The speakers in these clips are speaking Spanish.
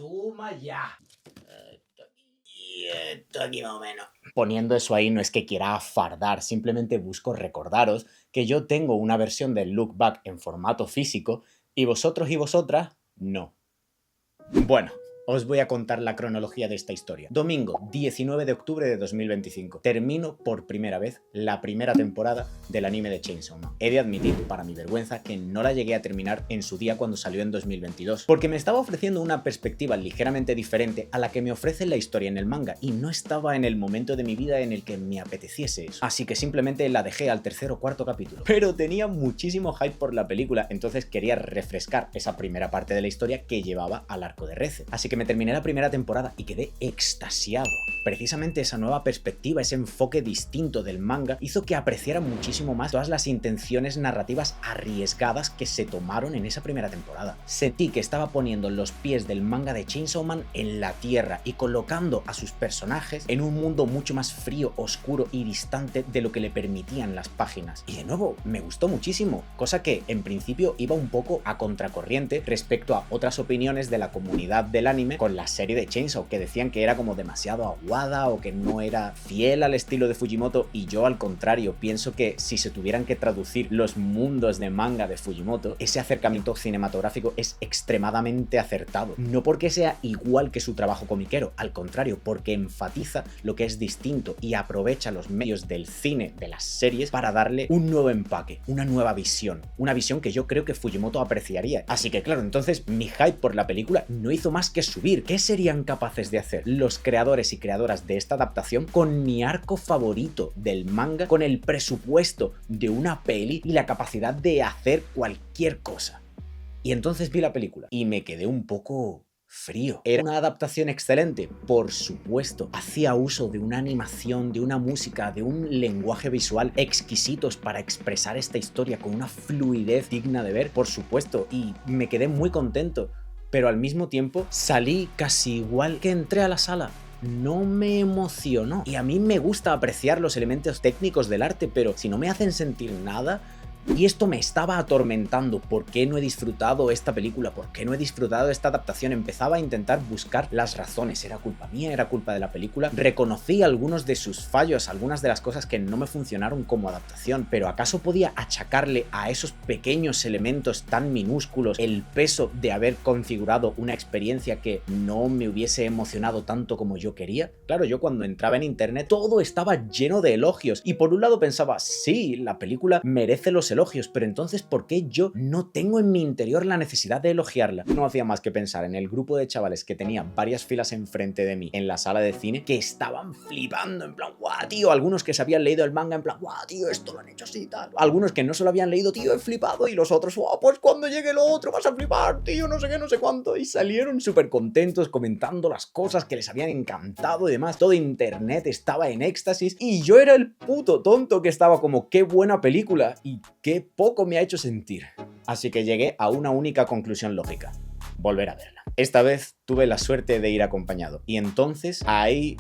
Toma ya. Esto aquí más o menos. Poniendo eso ahí no es que quiera fardar, simplemente busco recordaros que yo tengo una versión del Look Back en formato físico y vosotros y vosotras no. Bueno, os voy a contar la cronología de esta historia. Domingo, 19 de octubre de 2025. Termino por primera vez la primera temporada del anime de Chainsaw Man. He de admitir, para mi vergüenza, que no la llegué a terminar en su día cuando salió en 2022, porque me estaba ofreciendo una perspectiva ligeramente diferente a la que me ofrece la historia en el manga, y no estaba en el momento de mi vida en el que me apeteciese eso. Así que simplemente la dejé al tercer o cuarto capítulo. Pero tenía muchísimo hype por la película, entonces quería refrescar esa primera parte de la historia que llevaba al arco de Reze. Así que me terminé la primera temporada y quedé extasiado. Precisamente esa nueva perspectiva, ese enfoque distinto del manga, hizo que apreciara muchísimo más todas las intenciones narrativas arriesgadas que se tomaron en esa primera temporada. Sentí que estaba poniendo los pies del manga de Chainsaw Man en la tierra y colocando a sus personajes en un mundo mucho más frío, oscuro y distante de lo que le permitían las páginas. Y de nuevo, me gustó muchísimo, cosa que en principio iba un poco a contracorriente respecto a otras opiniones de la comunidad del anime con la serie de Chainsaw, que decían que era como demasiado aguada o que no era fiel al estilo de Fujimoto, y yo al contrario pienso que si se tuvieran que traducir los mundos de manga de Fujimoto, ese acercamiento cinematográfico es extremadamente acertado, no porque sea igual que su trabajo comiquero, al contrario, porque enfatiza lo que es distinto y aprovecha los medios del cine, de las series, para darle un nuevo empaque, una nueva visión, una visión que yo creo que Fujimoto apreciaría. Así que claro, entonces mi hype por la película no hizo más que subir. ¿Qué serían capaces de hacer los creadores y creadoras de esta adaptación con mi arco favorito del manga, con el presupuesto de una peli y la capacidad de hacer cualquier cosa? Y entonces vi la película y me quedé un poco frío. ¿Era una adaptación excelente? Por supuesto. Hacía uso de una animación, de una música, de un lenguaje visual exquisitos para expresar esta historia con una fluidez digna de ver, por supuesto, y me quedé muy contento. Pero al mismo tiempo salí casi igual que entré a la sala. No me emocionó. Y a mí me gusta apreciar los elementos técnicos del arte, pero si no me hacen sentir nada... Y esto me estaba atormentando. ¿Por qué no he disfrutado esta película? ¿Por qué no he disfrutado esta adaptación? Empezaba a intentar buscar las razones. ¿Era culpa mía? ¿Era culpa de la película? Reconocí algunos de sus fallos, algunas de las cosas que no me funcionaron como adaptación, pero ¿acaso podía achacarle a esos pequeños elementos tan minúsculos el peso de haber configurado una experiencia que no me hubiese emocionado tanto como yo quería? Claro, yo cuando entraba en internet todo estaba lleno de elogios, y por un lado pensaba, sí, la película merece los elogios, pero entonces ¿por qué yo no tengo en mi interior la necesidad de elogiarla? No hacía más que pensar en el grupo de chavales que tenían varias filas enfrente de mí en la sala de cine, que estaban flipando en plan, guau, tío, algunos que se habían leído el manga en plan, guau, tío, esto lo han hecho así y tal, algunos que no se lo habían leído, tío, he flipado, y los otros, guau, pues cuando llegue lo otro vas a flipar, tío, no sé qué, no sé cuánto, y salieron súper contentos comentando las cosas que les habían encantado y demás. Todo internet estaba en éxtasis y yo era el puto tonto que estaba como, qué buena película, y qué poco me ha hecho sentir. Así que llegué a una única conclusión lógica: volver a verla. Esta vez tuve la suerte de ir acompañado, y entonces ahí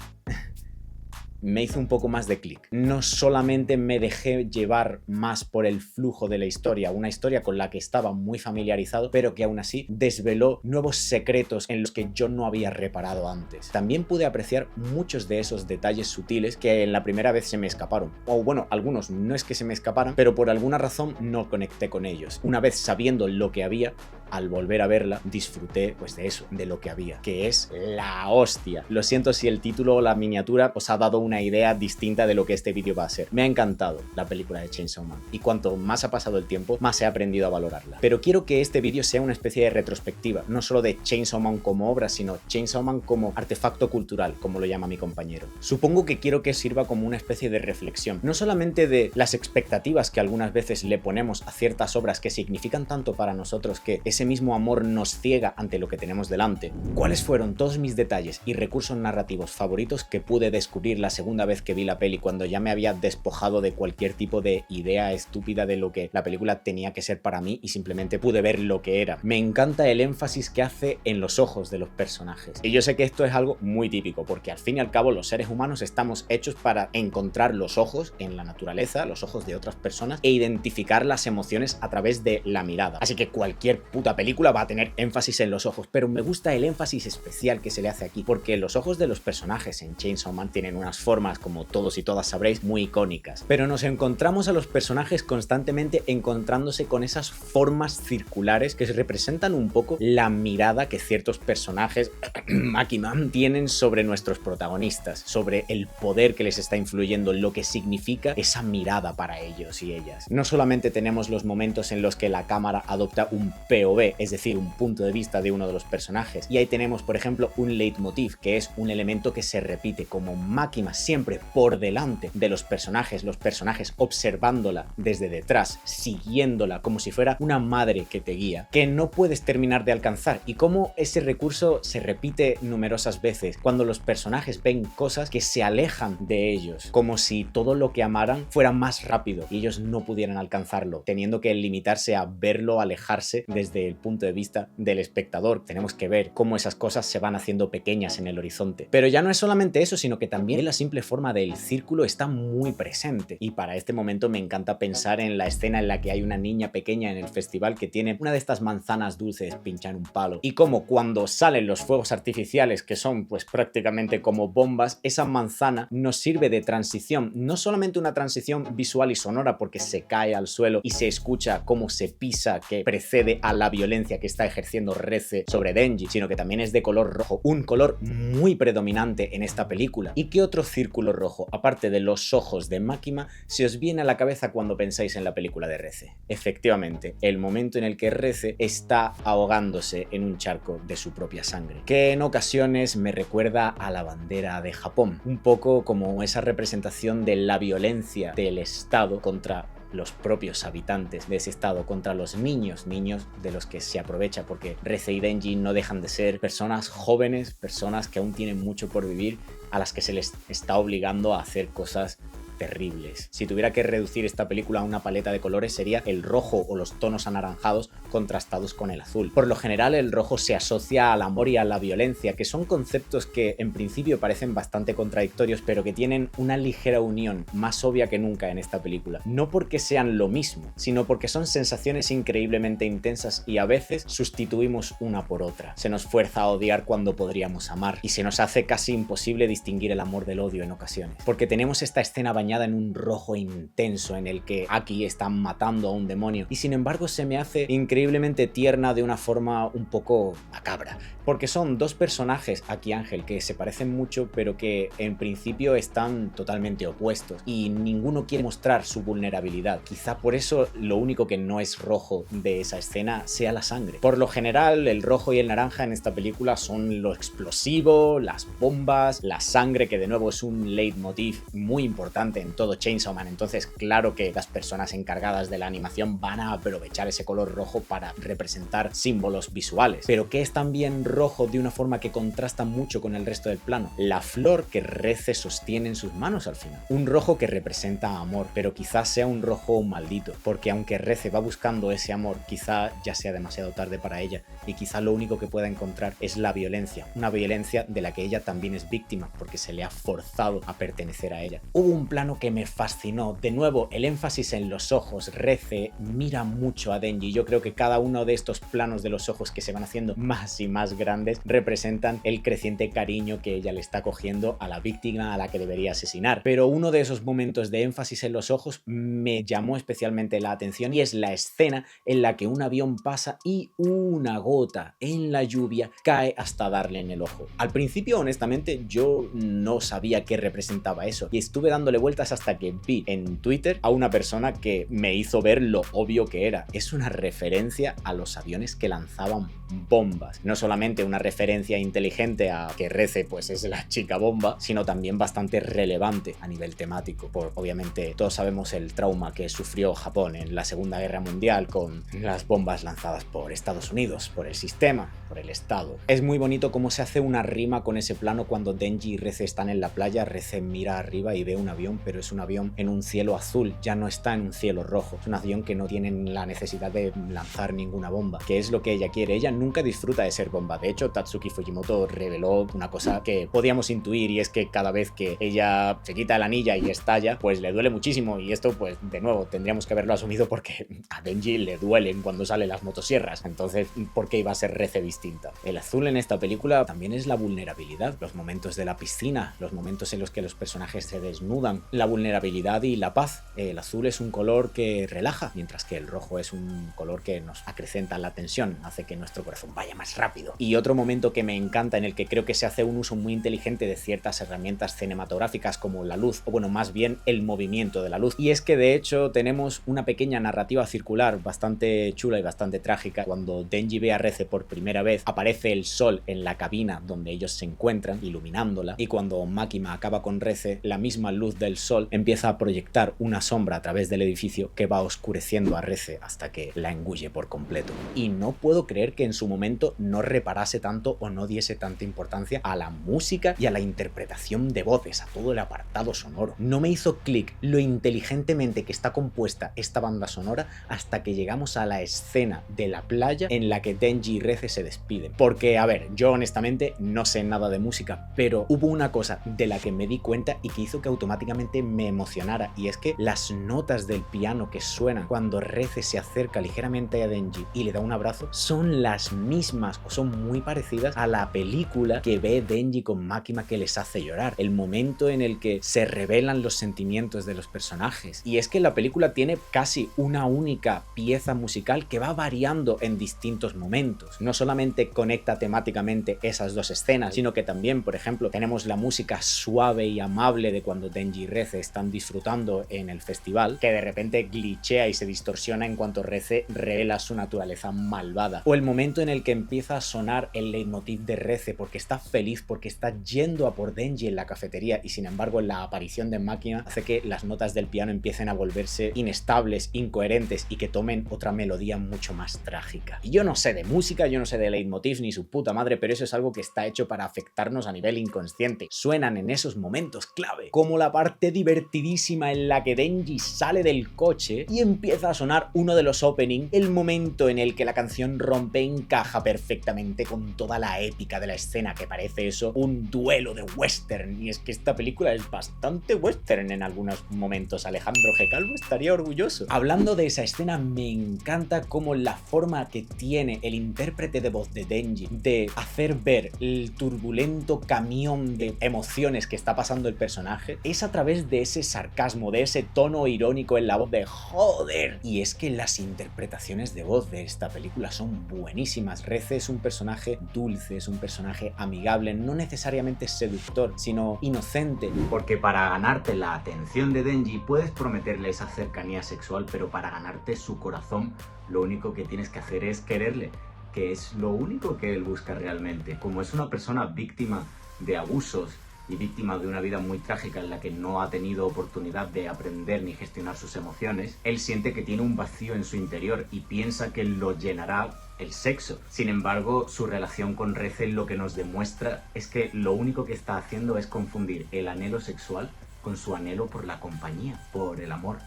me hizo un poco más de clic. No solamente me dejé llevar más por el flujo de la historia, una historia con la que estaba muy familiarizado, pero que aún así desveló nuevos secretos en los que yo no había reparado antes. También pude apreciar muchos de esos detalles sutiles que en la primera vez se me escaparon. O bueno, algunos no es que se me escaparan, pero por alguna razón no conecté con ellos. Una vez sabiendo lo que había, al volver a verla, disfruté pues de eso, de lo que había, que es la hostia. Lo siento si el título o la miniatura os ha dado una idea distinta de lo que este vídeo va a ser. Me ha encantado la película de Chainsaw Man, y cuanto más ha pasado el tiempo, más he aprendido a valorarla. Pero quiero que este vídeo sea una especie de retrospectiva, no solo de Chainsaw Man como obra, sino Chainsaw Man como artefacto cultural, como lo llama mi compañero. Supongo que quiero que sirva como una especie de reflexión, no solamente de las expectativas que algunas veces le ponemos a ciertas obras que significan tanto para nosotros que ese mismo amor nos ciega ante lo que tenemos delante. ¿Cuáles fueron todos mis detalles y recursos narrativos favoritos que pude descubrir la segunda vez que vi la peli, cuando ya me había despojado de cualquier tipo de idea estúpida de lo que la película tenía que ser para mí y simplemente pude ver lo que era? Me encanta el énfasis que hace en los ojos de los personajes. Y yo sé que esto es algo muy típico, porque al fin y al cabo los seres humanos estamos hechos para encontrar los ojos en la naturaleza, los ojos de otras personas, e identificar las emociones a través de la mirada. Así que cualquier puta la película va a tener énfasis en los ojos, pero me gusta el énfasis especial que se le hace aquí, porque los ojos de los personajes en Chainsaw Man tienen unas formas, como todos y todas sabréis, muy icónicas, pero nos encontramos a los personajes constantemente encontrándose con esas formas circulares que representan un poco la mirada que ciertos personajes Makima tienen sobre nuestros protagonistas, sobre el poder que les está influyendo, lo que significa esa mirada para ellos y ellas. No solamente tenemos los momentos en los que la cámara adopta un POV, es decir, un punto de vista de uno de los personajes, y ahí tenemos, por ejemplo, un leitmotiv, que es un elemento que se repite, como Makima siempre por delante de los personajes observándola desde detrás, siguiéndola como si fuera una madre que te guía, que no puedes terminar de alcanzar, y cómo ese recurso se repite numerosas veces cuando los personajes ven cosas que se alejan de ellos, como si todo lo que amaran fuera más rápido y ellos no pudieran alcanzarlo, teniendo que limitarse a verlo alejarse desde el punto de vista del espectador. Tenemos que ver cómo esas cosas se van haciendo pequeñas en el horizonte. Pero ya no es solamente eso, sino que también la simple forma del círculo está muy presente, y para este momento me encanta pensar en la escena en la que hay una niña pequeña en el festival que tiene una de estas manzanas dulces pinchada en un palo, y como cuando salen los fuegos artificiales, que son pues prácticamente como bombas, esa manzana nos sirve de transición, no solamente una transición visual y sonora porque se cae al suelo y se escucha cómo se pisa, que precede a la violencia que está ejerciendo Reze sobre Denji, sino que también es de color rojo, un color muy predominante en esta película. ¿Y qué otro círculo rojo, aparte de los ojos de Makima, se os viene a la cabeza cuando pensáis en la película de Reze? Efectivamente, el momento en el que Reze está ahogándose en un charco de su propia sangre, que en ocasiones me recuerda a la bandera de Japón, un poco como esa representación de la violencia del Estado contra los propios habitantes de ese estado, contra los niños de los que se aprovecha, porque Reze y Denji no dejan de ser personas jóvenes, personas que aún tienen mucho por vivir, a las que se les está obligando a hacer cosas terribles. Si tuviera que reducir esta película a una paleta de colores, sería el rojo o los tonos anaranjados contrastados con el azul. Por lo general, el rojo se asocia al amor y a la violencia, que son conceptos que en principio parecen bastante contradictorios, pero que tienen una ligera unión, más obvia que nunca en esta película. No porque sean lo mismo, sino porque son sensaciones increíblemente intensas y a veces sustituimos una por otra. Se nos fuerza a odiar cuando podríamos amar, y se nos hace casi imposible distinguir el amor del odio en ocasiones, porque tenemos esta escena bañada en un rojo intenso en el que Aki está matando a un demonio, y sin embargo se me hace increíblemente tierna de una forma un poco macabra, porque son dos personajes, Aki y Ángel, que se parecen mucho pero que en principio están totalmente opuestos y ninguno quiere mostrar su vulnerabilidad. Quizá por eso lo único que no es rojo de esa escena sea la sangre. Por lo general, el rojo y el naranja en esta película son lo explosivo, las bombas, la sangre, que de nuevo es un leitmotiv muy importante en todo Chainsaw Man. Entonces, claro que las personas encargadas de la animación van a aprovechar ese color rojo para representar símbolos visuales. Pero que es también rojo de una forma que contrasta mucho con el resto del plano: la flor que Reze sostiene en sus manos al final. Un rojo que representa amor, pero quizás sea un rojo maldito, porque aunque Reze va buscando ese amor, quizá ya sea demasiado tarde para ella, y quizá lo único que pueda encontrar es la violencia, una violencia de la que ella también es víctima, porque se le ha forzado a pertenecer a ella. Hubo un plano que me fascinó, de nuevo el énfasis en los ojos. Reze mira mucho a Denji. Yo creo que cada uno de estos planos de los ojos que se van haciendo más y más grandes representan el creciente cariño que ella le está cogiendo a la víctima a la que debería asesinar. Pero uno de esos momentos de énfasis en los ojos me llamó especialmente la atención, y es la escena en la que un avión pasa y una gota en la lluvia cae hasta darle en el ojo. Al principio, honestamente, yo no sabía qué representaba eso, y estuve dándole vueltas hasta que vi en Twitter a una persona que me hizo ver lo obvio que era. Es una referencia a los aviones que lanzaban bombas. No solamente una referencia inteligente a que Reze pues es la chica bomba, sino también bastante relevante a nivel temático. Obviamente todos sabemos el trauma que sufrió Japón en la Segunda Guerra Mundial con las bombas lanzadas por Estados Unidos, por el sistema, por el Estado. Es muy bonito cómo se hace una rima con ese plano cuando Denji y Reze están en la playa. Reze mira arriba y ve un avión pero es un avión en un cielo azul, ya no está en un cielo rojo. Es un avión que no tiene la necesidad de lanzar ninguna bomba, que es lo que ella quiere. Ella nunca disfruta de ser bomba. De hecho, Tatsuki Fujimoto reveló una cosa que podíamos intuir, y es que cada vez que ella se quita el anilla y estalla, pues le duele muchísimo. Y esto, pues, de nuevo, tendríamos que haberlo asumido porque a Denji le duelen cuando salen las motosierras. Entonces, ¿por qué iba a ser Reze distinta? El azul en esta película también es la vulnerabilidad. Los momentos de la piscina, los momentos en los que los personajes se desnudan, la vulnerabilidad y la paz. El azul es un color que relaja, mientras que el rojo es un color que nos acrecenta la tensión, hace que nuestro corazón vaya más rápido. Y otro momento que me encanta, en el que creo que se hace un uso muy inteligente de ciertas herramientas cinematográficas como la luz, o bueno, más bien el movimiento de la luz. Y es que de hecho tenemos una pequeña narrativa circular bastante chula y bastante trágica. Cuando Denji ve a Reze por primera vez, aparece el sol en la cabina donde ellos se encuentran, iluminándola, y cuando Makima acaba con Reze, la misma luz del sol empieza a proyectar una sombra a través del edificio que va oscureciendo a Reze hasta que la engulle por completo. Y no puedo creer que en su momento no reparase tanto o no diese tanta importancia a la música y a la interpretación de voces, a todo el apartado sonoro. No me hizo clic lo inteligentemente que está compuesta esta banda sonora hasta que llegamos a la escena de la playa en la que Denji y Reze se despiden. Porque, a ver, yo honestamente no sé nada de música, pero hubo una cosa de la que me di cuenta y que hizo que automáticamente me emocionara, y es que las notas del piano que suenan cuando Reze se acerca ligeramente a Denji y le da un abrazo son las mismas, o son muy parecidas a la película que ve Denji con Makima, que les hace llorar, el momento en el que se revelan los sentimientos de los personajes. Y es que la película tiene casi una única pieza musical que va variando en distintos momentos. No solamente conecta temáticamente esas dos escenas, sino que también, por ejemplo, tenemos la música suave y amable de cuando Denji y Reze están disfrutando en el festival, que de repente glitchea y se distorsiona en cuanto Reze revela su naturaleza malvada. O el momento en el que empieza a sonar el leitmotiv de Reze porque está feliz, porque está yendo a por Denji en la cafetería, y sin embargo la aparición de Makima hace que las notas del piano empiecen a volverse inestables, incoherentes, y que tomen otra melodía mucho más trágica. Y yo no sé de música, yo no sé de leitmotiv ni su puta madre, pero eso es algo que está hecho para afectarnos a nivel inconsciente. Suenan en esos momentos clave, como la parte divertidísima en la que Denji sale del coche y empieza a sonar uno de los opening, el momento en el que la canción rompe encaja perfectamente con toda la épica de la escena, que parece eso un duelo de western. Y es que esta película es bastante western en algunos momentos. Alejandro G. Calvo estaría orgulloso. Hablando de esa escena, me encanta cómo la forma que tiene el intérprete de voz de Denji de hacer ver el turbulento camión de emociones que está pasando el personaje es a través de ese sarcasmo, de ese tono irónico en la voz de joder. Y es que las interpretaciones de voz de esta película son buenísimas. Reze es un personaje dulce, es un personaje amigable, no necesariamente seductor, sino inocente. Porque para ganarte la atención de Denji puedes prometerle esa cercanía sexual, pero para ganarte su corazón lo único que tienes que hacer es quererle, que es lo único que él busca realmente. Como es una persona víctima de abusos y víctima de una vida muy trágica en la que no ha tenido oportunidad de aprender ni gestionar sus emociones, él siente que tiene un vacío en su interior y piensa que lo llenará el sexo. Sin embargo, su relación con Reze lo que nos demuestra es que lo único que está haciendo es confundir el anhelo sexual con su anhelo por la compañía, por el amor,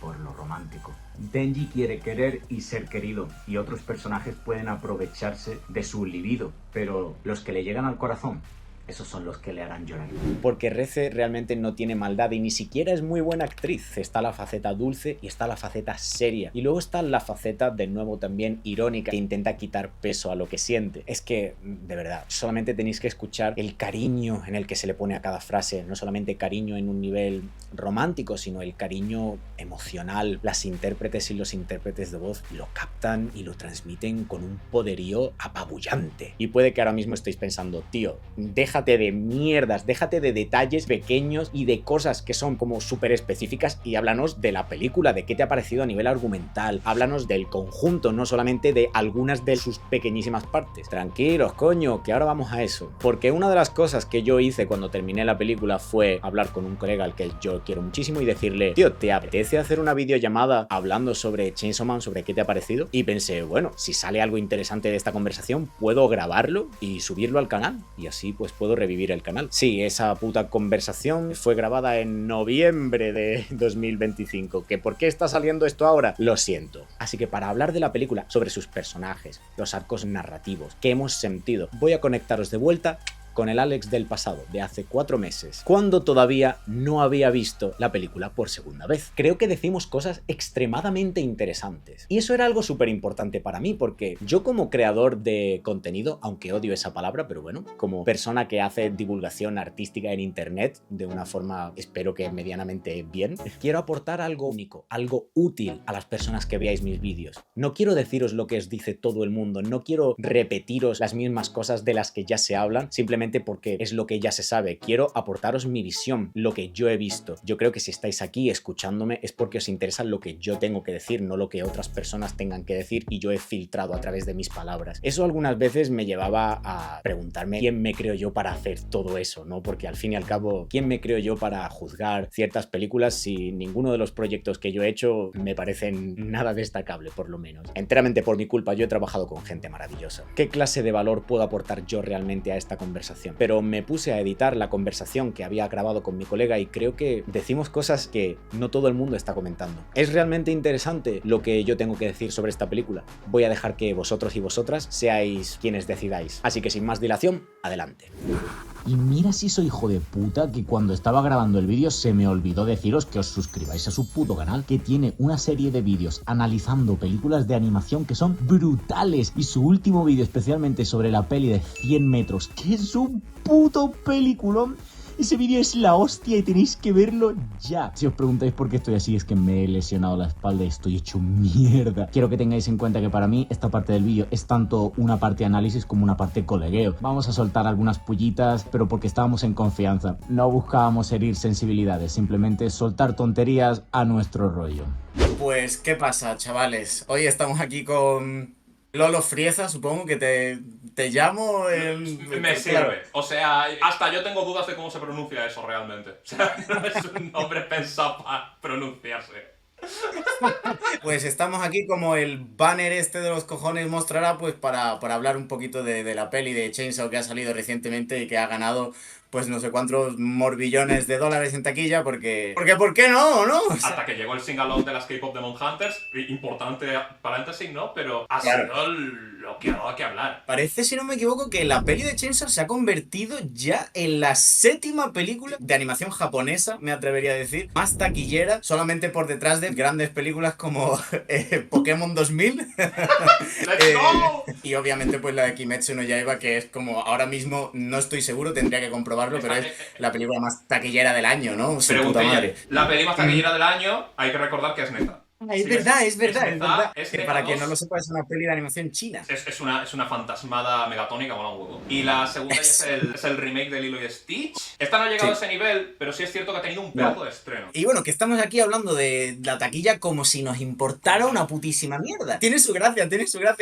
por lo romántico. Denji quiere querer y ser querido, y otros personajes pueden aprovecharse de su libido, pero los que le llegan al corazón, esos son los que le harán llorar. Porque Reze realmente no tiene maldad y ni siquiera es muy buena actriz. Está la faceta dulce y está la faceta seria. Y luego está la faceta, de nuevo, también irónica, que intenta quitar peso a lo que siente. Es que, de verdad, solamente tenéis que escuchar el cariño en el que se le pone a cada frase. No solamente cariño en un nivel romántico, sino el cariño emocional. Las intérpretes y los intérpretes de voz lo captan y lo transmiten con un poderío apabullante. Y puede que ahora mismo estéis pensando, tío, déjate de mierdas, déjate de detalles pequeños y de cosas que son como súper específicas y háblanos de la película, de qué te ha parecido a nivel argumental, háblanos del conjunto, no solamente de algunas de sus pequeñísimas partes. Tranquilos, coño, que ahora vamos a eso. Porque una de las cosas que yo hice cuando terminé la película fue hablar con un colega al que yo quiero muchísimo y decirle, tío, ¿te apetece hacer una videollamada hablando sobre Chainsaw Man, sobre qué te ha parecido? Y pensé, bueno, si sale algo interesante de esta conversación, puedo grabarlo y subirlo al canal, y así pues puedo puedo revivir el canal. Sí, esa puta conversación fue grabada en noviembre de 2025. ¿Que por qué está saliendo esto ahora? Lo siento. Así que para hablar de la película, sobre sus personajes, los arcos narrativos, qué hemos sentido, voy a conectaros de vuelta con el Alex del pasado, de hace 4 meses, cuando todavía no había visto la película por segunda vez. Creo que decimos cosas extremadamente interesantes. Y eso era algo súper importante para mí, porque yo como creador de contenido, aunque odio esa palabra, pero bueno, como persona que hace divulgación artística en internet, de una forma, espero que medianamente bien, quiero aportar algo único, algo útil a las personas que veáis mis vídeos. No quiero deciros lo que os dice todo el mundo, no quiero repetiros las mismas cosas de las que ya se hablan, simplemente porque es lo que ya se sabe. Quiero aportaros mi visión, lo que yo he visto. Yo creo que si estáis aquí escuchándome es porque os interesa lo que yo tengo que decir, no lo que otras personas tengan que decir y yo he filtrado a través de mis palabras. Eso algunas veces me llevaba a preguntarme quién me creo yo para hacer todo eso, ¿no? Porque al fin y al cabo, ¿quién me creo yo para juzgar ciertas películas si ninguno de los proyectos que yo he hecho me parecen nada destacable, por lo menos? Enteramente por mi culpa, yo he trabajado con gente maravillosa. ¿Qué clase de valor puedo aportar yo realmente a esta conversación? Pero me puse a editar la conversación que había grabado con mi colega y creo que decimos cosas que no todo el mundo está comentando. ¿Es realmente interesante lo que yo tengo que decir sobre esta película? Voy a dejar que vosotros y vosotras seáis quienes decidáis. Así que sin más dilación, adelante. Y mira si soy hijo de puta que cuando estaba grabando el vídeo se me olvidó deciros que os suscribáis a su puto canal, que tiene una serie de vídeos analizando películas de animación que son brutales. Y su último vídeo especialmente sobre la peli de 100 metros, que es un puto peliculón. Ese vídeo es la hostia y tenéis que verlo ya. Si os preguntáis por qué estoy así, es que me he lesionado la espalda y estoy hecho mierda. Quiero que tengáis en cuenta que para mí esta parte del vídeo es tanto una parte de análisis como una parte colegueo. Vamos a soltar algunas pullitas, pero porque estábamos en confianza. No buscábamos herir sensibilidades, simplemente soltar tonterías a nuestro rollo. Pues, ¿qué pasa, chavales? Hoy estamos aquí con Lolo Frieza, supongo que te llamo. Me sirve. O sea, hasta yo tengo dudas de cómo se pronuncia eso realmente. O sea, no es un nombre pensado para pronunciarse. Pues estamos aquí como el banner este de los cojones mostrará, pues para hablar un poquito de la peli de Chainsaw que ha salido recientemente y que ha ganado pues no sé cuántos morbillones de dólares en taquilla, porque ¿por qué no? ¿No? O sea, Hasta que llegó el sing-along de las K-pop Demon Hunters, importante paréntesis, ¿no? Pero ha claro, sido lo que ha dado que hablar. parece, si no me equivoco, que la peli de Chainsaw se ha convertido ya en la 7ª película de animación japonesa, me atrevería a decir, más taquillera, solamente por detrás de grandes películas como Pokémon 2000 ¡Let's go! y obviamente pues la de Kimetsu no Yaiba, que es como, ahora mismo no estoy seguro, tendría que comprobarlo, pero es la película más taquillera del año, ¿no? Su puta madre. La peli más taquillera del año, hay que recordar que es neta. Es Sí, verdad. es neta, es Que neta para quien 2. no lo sepa, es una peli de animación china. Es una fantasmada megatónica, mola un huevo. Y la segunda es el remake de Lilo y Stitch. Esta no ha llegado a ese nivel, pero sí es cierto que ha tenido un pedazo de estreno. Y bueno, que estamos aquí hablando de la taquilla como si nos importara una putísima mierda. Tiene su gracia,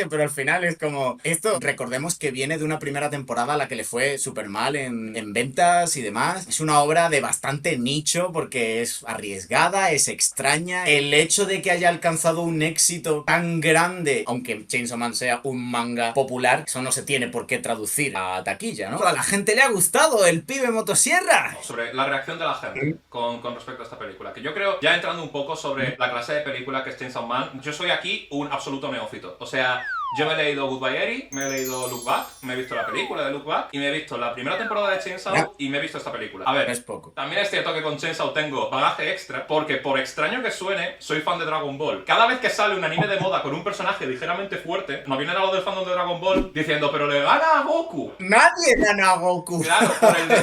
pero al final es como... Esto, recordemos que viene de una primera temporada a la que le fue súper mal en ventas y demás. Es una obra de bastante nicho porque es arriesgada, es extraña. El hecho de que haya alcanzado un éxito tan grande, aunque Chainsaw Man sea un manga popular, eso no se tiene por qué traducir a taquilla, ¿no? A la gente le ha gustado el pibe motosierra. Sobre la reacción de la gente con respecto a esta película, que yo creo, ya entrando un poco sobre la clase de película que es Chainsaw Man, yo soy aquí un absoluto neófito. O sea, yo me he leído Goodbye Eri, me he leído Look Back, me he visto la película de Look Back y me he visto la primera temporada de Chainsaw y me he visto esta película. A ver, Es poco. también es cierto que con Chainsaw tengo bagaje extra, porque por extraño que suene, soy fan de Dragon Ball. Cada vez que sale un anime de moda con un personaje ligeramente fuerte, nos vienen a los del fandom de Dragon Ball diciendo, pero le gana a Goku. Nadie gana a Goku. Claro,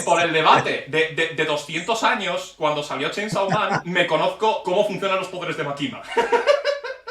por el debate de 200 años, cuando salió Chainsaw Man, me conozco cómo funcionan los poderes de Makima.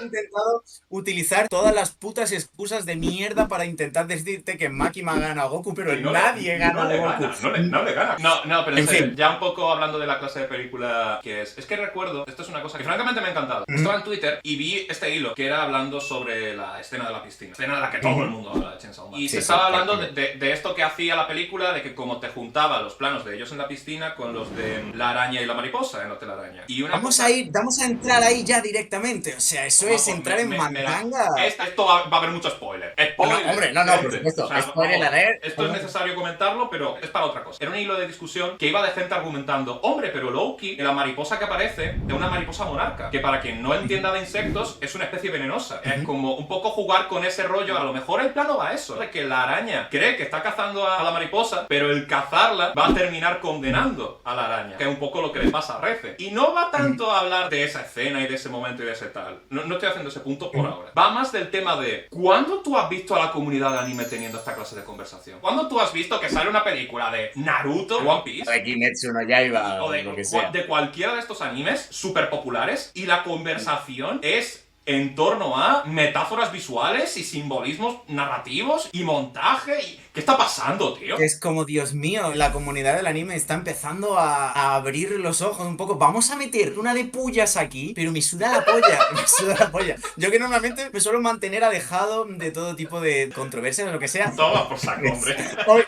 He intentado utilizar todas las putas excusas de mierda para intentar decirte que Makima gana a Goku, pero nadie gana a Goku. No le gana. No, pero en En serio, fin. ya un poco hablando de la clase de película que es. Es que recuerdo, esto es una cosa que francamente me ha encantado. Estaba en Twitter y vi este hilo que era hablando sobre la escena de la piscina. Escena de la que todo el mundo habla de Chainsaw Man. Y se estaba hablando de esto que hacía la película, de que como te juntaba los planos de ellos en la piscina con los de la araña y la mariposa en la telaraña. Y una Vamos a entrar ahí ya directamente, o sea, eso es entrar en mandanga. Esto va a haber mucho spoiler. Spoiler. No, hombre, no, por supuesto. O sea, Spoiler alert. Esto es necesario comentarlo, pero es para otra cosa. Era un hilo de discusión que iba de gente argumentando, hombre, pero Loki, la mariposa que aparece, es una mariposa monarca, que para quien no entienda de insectos, es una especie venenosa. Es como un poco jugar con ese rollo. A lo mejor el plano va a eso, de que la araña cree que está cazando a la mariposa, pero el cazarla va a terminar condenando a la araña, que es un poco lo que le pasa a Rece. Y no va tanto a hablar de esa escena y de ese momento y de ese tal. No estoy haciendo ese punto por ahora. Va más del tema de ¿cuándo tú has visto a la comunidad de anime teniendo esta clase de conversación? ¿Cuándo tú has visto que sale una película de Naruto, One Piece, de Kimetsu no Yaiba o de lo que sea, de cualquiera de estos animes súper populares, y la conversación es en torno a metáforas visuales y simbolismos narrativos y montaje y... ¿Qué está pasando, tío? Es como, Dios mío, la comunidad del anime está empezando a abrir los ojos un poco. Vamos a meter una de pullas aquí, pero me suda la polla, me suda la polla. Yo que normalmente me suelo mantener alejado de todo tipo de controversias o lo que sea. Toma por saco, hombre.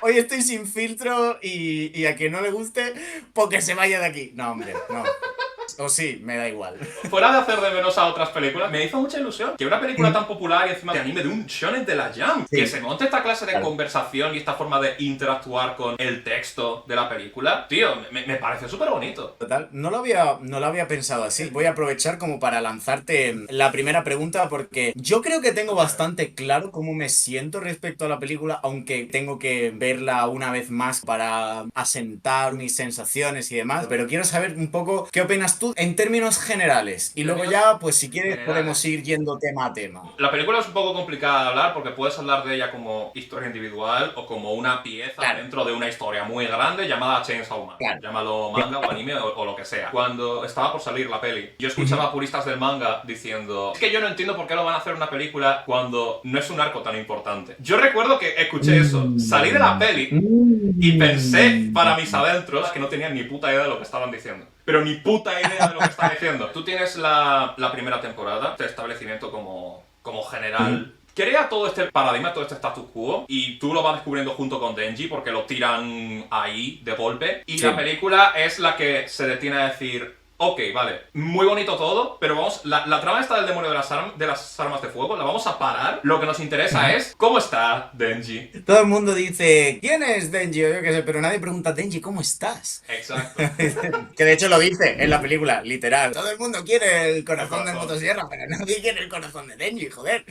Hoy estoy sin filtro y a quien no le guste, pues que se vaya de aquí. No, hombre, no. O sí, me da igual. Fuera de hacer de menos a otras películas, me hizo mucha ilusión que una película tan popular y encima de anime de un shonen de la Jump, que se monte esta clase de conversación y esta forma de interactuar con el texto de la película, tío, me pareció súper bonito. Total, no lo había pensado así. Voy a aprovechar como para lanzarte la primera pregunta porque yo creo que tengo bastante claro cómo me siento respecto a la película, aunque tengo que verla una vez más para asentar mis sensaciones y demás, pero quiero saber un poco qué opinas tú en términos generales. Y luego ya, pues si quieres, podemos ir yendo tema a tema. La película es un poco complicada de hablar porque puedes hablar de ella como historia individual o como una pieza dentro de una historia muy grande llamada Chainsaw Man. Llámalo manga o anime o lo que sea. Cuando estaba por salir la peli, yo escuchaba a puristas del manga diciendo es que yo no entiendo por qué lo van a hacer una película cuando no es un arco tan importante. Yo recuerdo que escuché eso, salí de la peli y pensé para mis adentros que no tenían ni puta idea de lo que estaban diciendo. Pero ni puta idea de lo que están diciendo. Tú tienes la primera temporada, este establecimiento como general. Crea todo este paradigma, todo este status quo, y tú lo vas descubriendo junto con Denji porque lo tiran ahí de golpe. Y la película es la que se detiene a decir... Ok, vale, muy bonito todo, pero vamos, la trama esta del demonio de las armas de fuego, la vamos a parar. Lo que nos interesa es, ¿cómo está Denji? Todo el mundo dice, ¿quién es Denji? O yo qué sé, pero nadie pregunta, Denji, ¿cómo estás? Exacto. Que de hecho lo dice en la película, literal. Todo el mundo quiere el corazón de motosierra, pero nadie quiere el corazón de Denji, joder.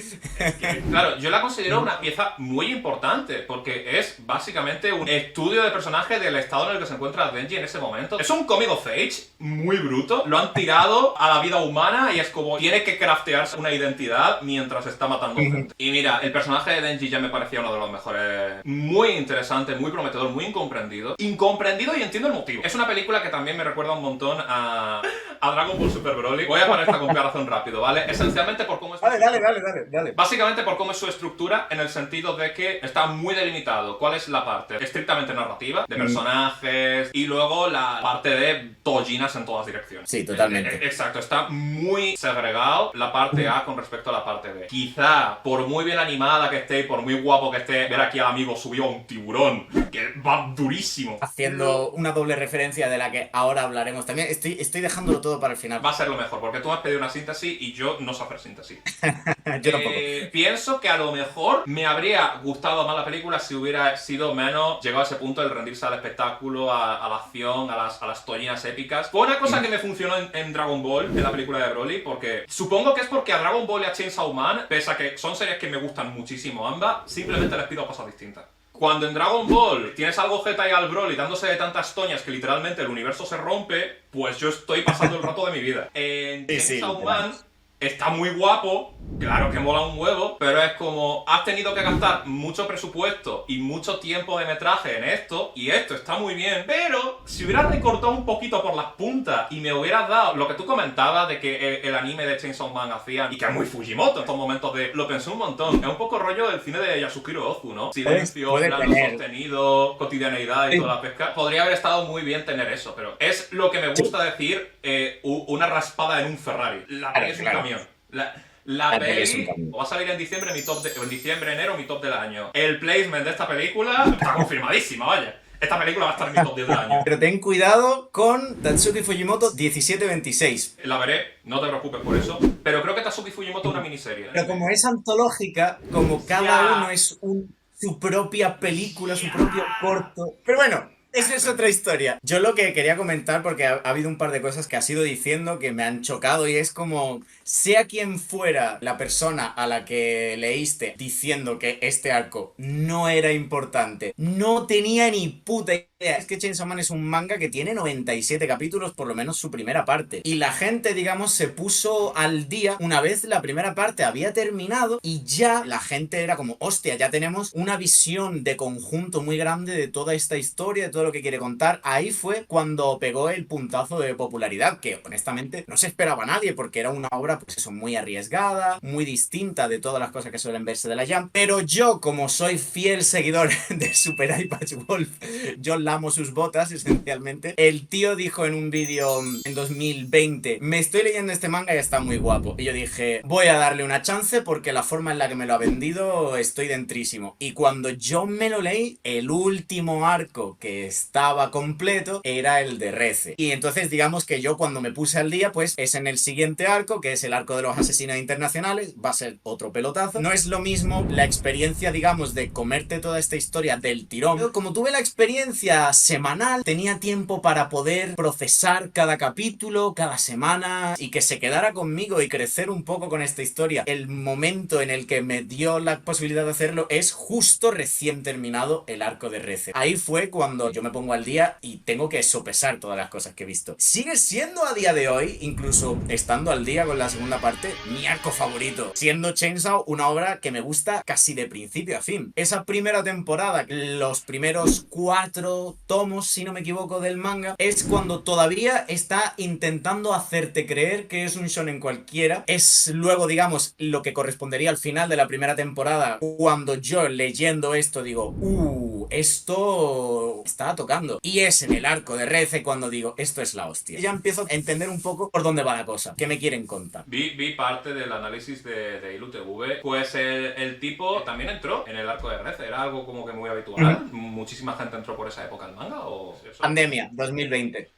Claro, yo la considero una pieza muy importante, porque es básicamente un estudio de personaje del estado en el que se encuentra Denji en ese momento. Es un coming of age muy bruto. Lo han tirado a la vida humana y es como tiene que craftearse una identidad mientras está matando gente. Y mira, el personaje de Denji ya me parecía uno de los mejores. Muy interesante, muy prometedor, muy incomprendido. Incomprendido y entiendo el motivo. Es una película que también me recuerda un montón a Dragon Ball Super Broly. Voy a poner esta comparación rápido, ¿vale? Esencialmente por cómo es... Dale. Básicamente por cómo es su estructura, en el sentido de que está muy delimitado cuál es la parte estrictamente narrativa, de personajes, y luego la parte de tollinas en todas direcciones. Sí, totalmente. Exacto, está muy segregado la parte A con respecto a la parte B. Quizá, por muy bien animada que esté y por muy guapo que esté, ver aquí al amigo subió a un tiburón, que va durísimo. Haciendo una doble referencia de la que ahora hablaremos también. Estoy dejándolo todo para el final. Va a ser lo mejor, porque tú me has pedido una síntesis y yo no sé hacer síntesis. Yo tampoco. Pienso que a lo mejor me habría gustado más la película si hubiera sido menos llegado a ese punto del rendirse al espectáculo, a la acción, a las tollinas épicas. Fue una cosa que me funcionó en Dragon Ball, en la película de Broly, porque supongo que es porque a Dragon Ball y a Chainsaw Man, pese a que son series que me gustan muchísimo ambas, simplemente les pido cosas distintas. Cuando en Dragon Ball tienes algo Geta y al Broly dándose de tantas toñas que literalmente el universo se rompe, pues yo estoy pasando el rato de mi vida. En Chainsaw Man está muy guapo, claro que mola un huevo, pero es como has tenido que gastar mucho presupuesto y mucho tiempo de metraje en esto, y esto está muy bien, pero si hubieras recortado un poquito por las puntas y me hubieras dado lo que tú comentabas de que el anime de Chainsaw Man hacía, y que es muy Fujimoto en estos momentos de... Lo pensé un montón, es un poco rollo del cine de Yasukiro Ozu, ¿no? Silencio, plano sostenido, cotidianeidad y toda la pesca. Podría haber estado muy bien tener eso, pero es lo que me gusta decir una raspada en un Ferrari. La peli es un camión. La peli va a salir en diciembre, enero, mi top del año. El placement de esta película está confirmadísima, vaya. esta película va a estar en mi top 10 del año. Pero ten cuidado con Tatsuki Fujimoto 1726. La veré, no te preocupes por eso. Pero creo que Tatsuki Fujimoto es una miniserie. Pero como es antológica, como cada uno es su propia película, su propio corto. Pero bueno, esa es otra historia. Yo lo que quería comentar, porque ha habido un par de cosas que has ido diciendo que me han chocado, y es como, sea quien fuera la persona a la que leíste diciendo que este arco no era importante, no tenía ni puta idea. Es que Chainsaw Man es un manga que tiene 97 capítulos, por lo menos su primera parte. Y la gente, digamos, se puso al día una vez la primera parte había terminado, y ya la gente era como, hostia, ya tenemos una visión de conjunto muy grande de toda esta historia, de todo lo que quiere contar. Ahí fue cuando pegó el puntazo de popularidad, que honestamente no se esperaba a nadie, porque era una obra, pues eso, muy arriesgada, muy distinta de todas las cosas que suelen verse de la Jump. Pero yo, como soy fiel seguidor de Super Eye Patch Wolf, yo lamo sus botas, esencialmente. El tío dijo en un vídeo en 2020, me estoy leyendo este manga y está muy guapo. Y yo dije, voy a darle una chance porque la forma en la que me lo ha vendido estoy dentrísimo. Y cuando yo me lo leí, el último arco que estaba completo era el de Reze. Y entonces digamos que yo cuando me puse al día, pues es en el siguiente arco, que es el arco de los asesinos internacionales, va a ser otro pelotazo. No es lo mismo la experiencia, digamos, de comerte toda esta historia del tirón. Yo, como tuve la experiencia semanal, tenía tiempo para poder procesar cada capítulo, cada semana, y que se quedara conmigo y crecer un poco con esta historia. El momento en el que me dio la posibilidad de hacerlo es justo recién terminado el arco de Reze. Ahí fue cuando yo me pongo al día y tengo que sopesar todas las cosas que he visto. Sigue siendo a día de hoy, incluso estando al día con la segunda parte, mi arco favorito, siendo Chainsaw una obra que me gusta casi de principio a fin. Esa primera temporada, los primeros 4 tomos, si no me equivoco, del manga, es cuando todavía está intentando hacerte creer que es un shonen cualquiera. Es luego, digamos, lo que correspondería al final de la primera temporada, cuando yo leyendo esto digo, esto está tocando. Y es en el arco de Reze cuando digo, esto es la hostia. Y ya empiezo a entender un poco por dónde va la cosa, qué me quieren contar. Vi parte del análisis de ILUTV, pues el tipo también entró en el arco de Reze, era algo como que muy habitual. Muchísima gente entró por esa época al manga, o eso. Pandemia, 2020.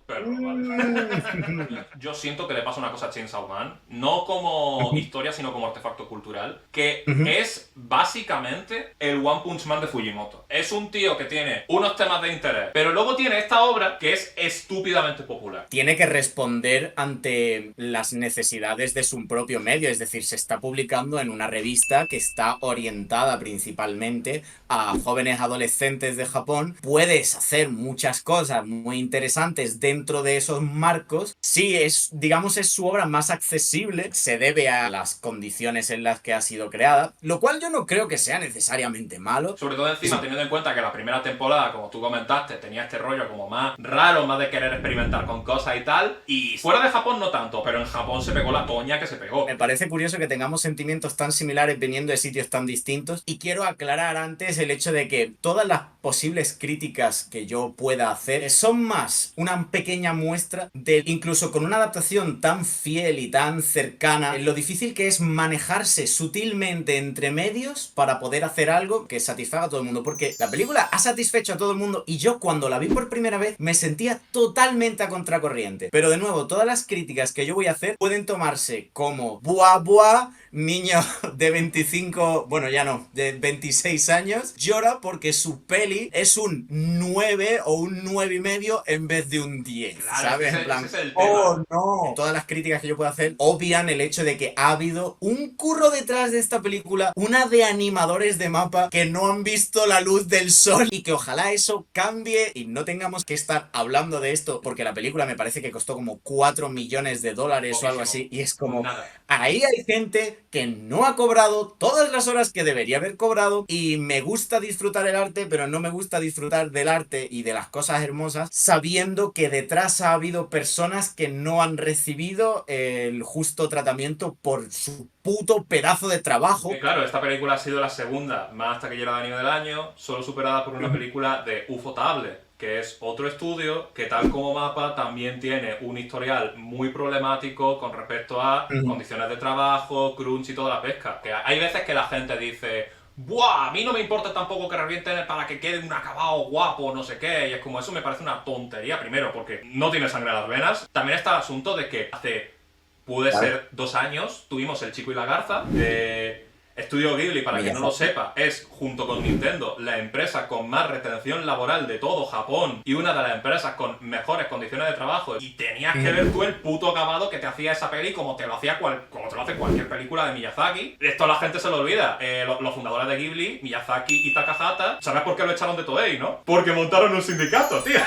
Pero vale. Yo siento que le pasa una cosa a Chainsaw Man, no como historia, sino como artefacto cultural, que es básicamente el One Punch Man de Fujimoto. Es un tío que tiene unos temas de interés, pero luego tiene esta obra que es estúpidamente popular. Tiene que responder ante las necesidades de su propio medio, es decir, se está publicando en una revista que está orientada principalmente a jóvenes adolescentes de Japón. Puedes hacer muchas cosas muy interesantes dentro de esos marcos. Sí, digamos, es su obra más accesible, se debe a las condiciones en las que ha sido creada, lo cual yo no creo que sea necesariamente malo. Sobre todo encima, teniendo en cuenta que la primera temporada, como tú comentaste, tenía este rollo como más raro, más de querer experimentar con cosas y tal, y fuera de Japón no tanto, pero en Japón se pegó la toña que se pegó. Me parece curioso que tengamos sentimientos tan similares viniendo de sitios tan distintos, y quiero aclarar antes el hecho de que todas las posibles críticas que yo pueda hacer son más una pequeña muestra de, incluso con una adaptación tan fiel y tan cercana, lo difícil que es manejarse sutilmente entre medios para poder hacer algo que satisfaga a todo el mundo, porque la película ha satisfecho a todo el mundo y yo cuando la vi por primera vez me sentía totalmente a contracorriente. Pero de nuevo, todas las críticas que yo voy a hacer pueden tomarse como buah, niño de 25, bueno ya no, de 26 años, llora porque su peli es un 9 o un 9,5 en vez de un 10, claro, ¿sabes? Ese en plan, es el tema. oh no. Todas las críticas que yo puedo hacer obvian el hecho de que ha habido un curro detrás de esta película, una de animadores de mapa que no han visto la luz del sol, y que ojalá eso cambie y no tengamos que estar hablando de esto, porque la película me parece que costó como $4 millones o algo así, y es como, nada. Ahí hay gente que no ha cobrado todas las horas que debería haber cobrado, y me gusta disfrutar el arte, pero no me gusta disfrutar del arte y de las cosas hermosas sabiendo que detrás ha habido personas que no han recibido el justo tratamiento por su puto pedazo de trabajo. Claro, esta película ha sido la segunda más taquillera de anime del año, solo superada por una película de Ufotable, que es otro estudio que, tal como Mapa, también tiene un historial muy problemático con respecto a condiciones de trabajo, crunch y toda la pesca. Que hay veces que la gente dice, ¡buah! A mí no me importa tampoco que revienten para que quede un acabado guapo, no sé qué. Y es como, eso me parece una tontería, primero, porque no tiene sangre en las venas. También está el asunto de que puede ser 2 años, tuvimos El Chico y la Garza. Estudio Ghibli, para quien no lo sepa, es, junto con Nintendo, la empresa con más retención laboral de todo Japón y una de las empresas con mejores condiciones de trabajo. Y tenías que ver tú el puto acabado que te hacía esa peli como te lo hacía como te lo hace cualquier película de Miyazaki. Esto la gente se lo olvida. Los fundadores de Ghibli, Miyazaki y Takahata, ¿sabes por qué lo echaron de Toei, no? Porque montaron un sindicato, tío.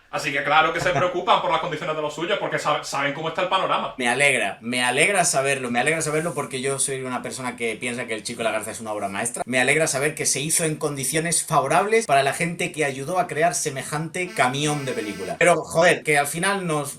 Así que claro que se preocupan por las condiciones de los suyos porque saben cómo está el panorama. Me alegra saberlo porque yo soy una persona que piensa que El Chico y la Garza es una obra maestra. Me alegra saber que se hizo en condiciones favorables para la gente que ayudó a crear semejante camión de película. Pero joder, que al final nos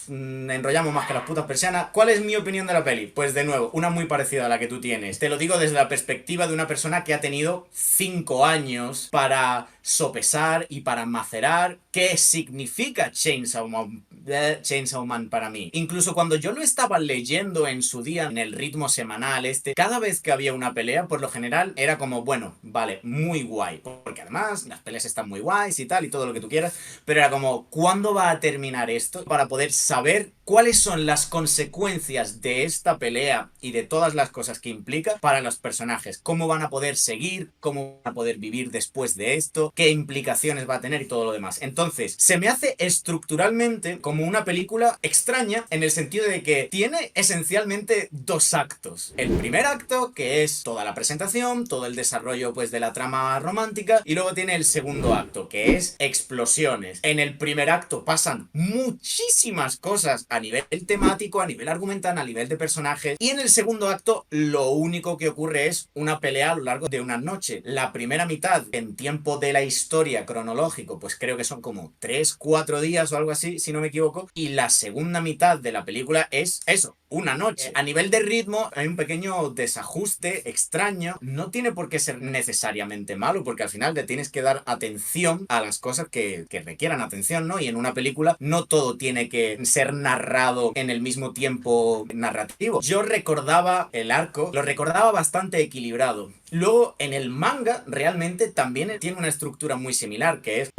enrollamos más que las putas persianas. ¿Cuál es mi opinión de la peli? Pues de nuevo, una muy parecida a la que tú tienes. Te lo digo desde la perspectiva de una persona que ha tenido 5 años para sopesar y para macerar qué significa Chainsaw Man para mí. Incluso cuando yo lo estaba leyendo en su día en el ritmo semanal cada vez que había una pelea, por lo general era como, bueno, vale, muy guay, porque además las peleas están muy guays y tal y todo lo que tú quieras, pero era como, ¿cuándo va a terminar esto? Para poder saber cuáles son las consecuencias de esta pelea y de todas las cosas que implica para los personajes, cómo van a poder seguir, cómo van a poder vivir después de esto, qué implicaciones va a tener y todo lo demás. Entonces, se me hace estructuralmente como una película extraña en el sentido de que tiene esencialmente 2 actos. El primer acto, que es toda la presentación, todo el desarrollo pues de la trama romántica, y luego tiene el segundo acto, que es explosiones. En el primer acto pasan muchísimas cosas a nivel temático, a nivel argumental, a nivel de personajes, y en el segundo acto lo único que ocurre es una pelea a lo largo de una noche. La primera mitad, en tiempo de la historia cronológico, pues creo que son como 3-4 días o algo así, si no me equivoco, y la segunda mitad de la película es eso, una noche. A nivel de ritmo hay un pequeño desajuste extraño, no tiene por qué ser necesariamente malo, porque al final le tienes que dar atención a las cosas que requieran atención, ¿no? Y en una película no todo tiene que ser narrado en el mismo tiempo narrativo. Yo recordaba el arco, lo recordaba bastante equilibrado. Luego, en el manga, realmente también tiene una estructura muy similar, que es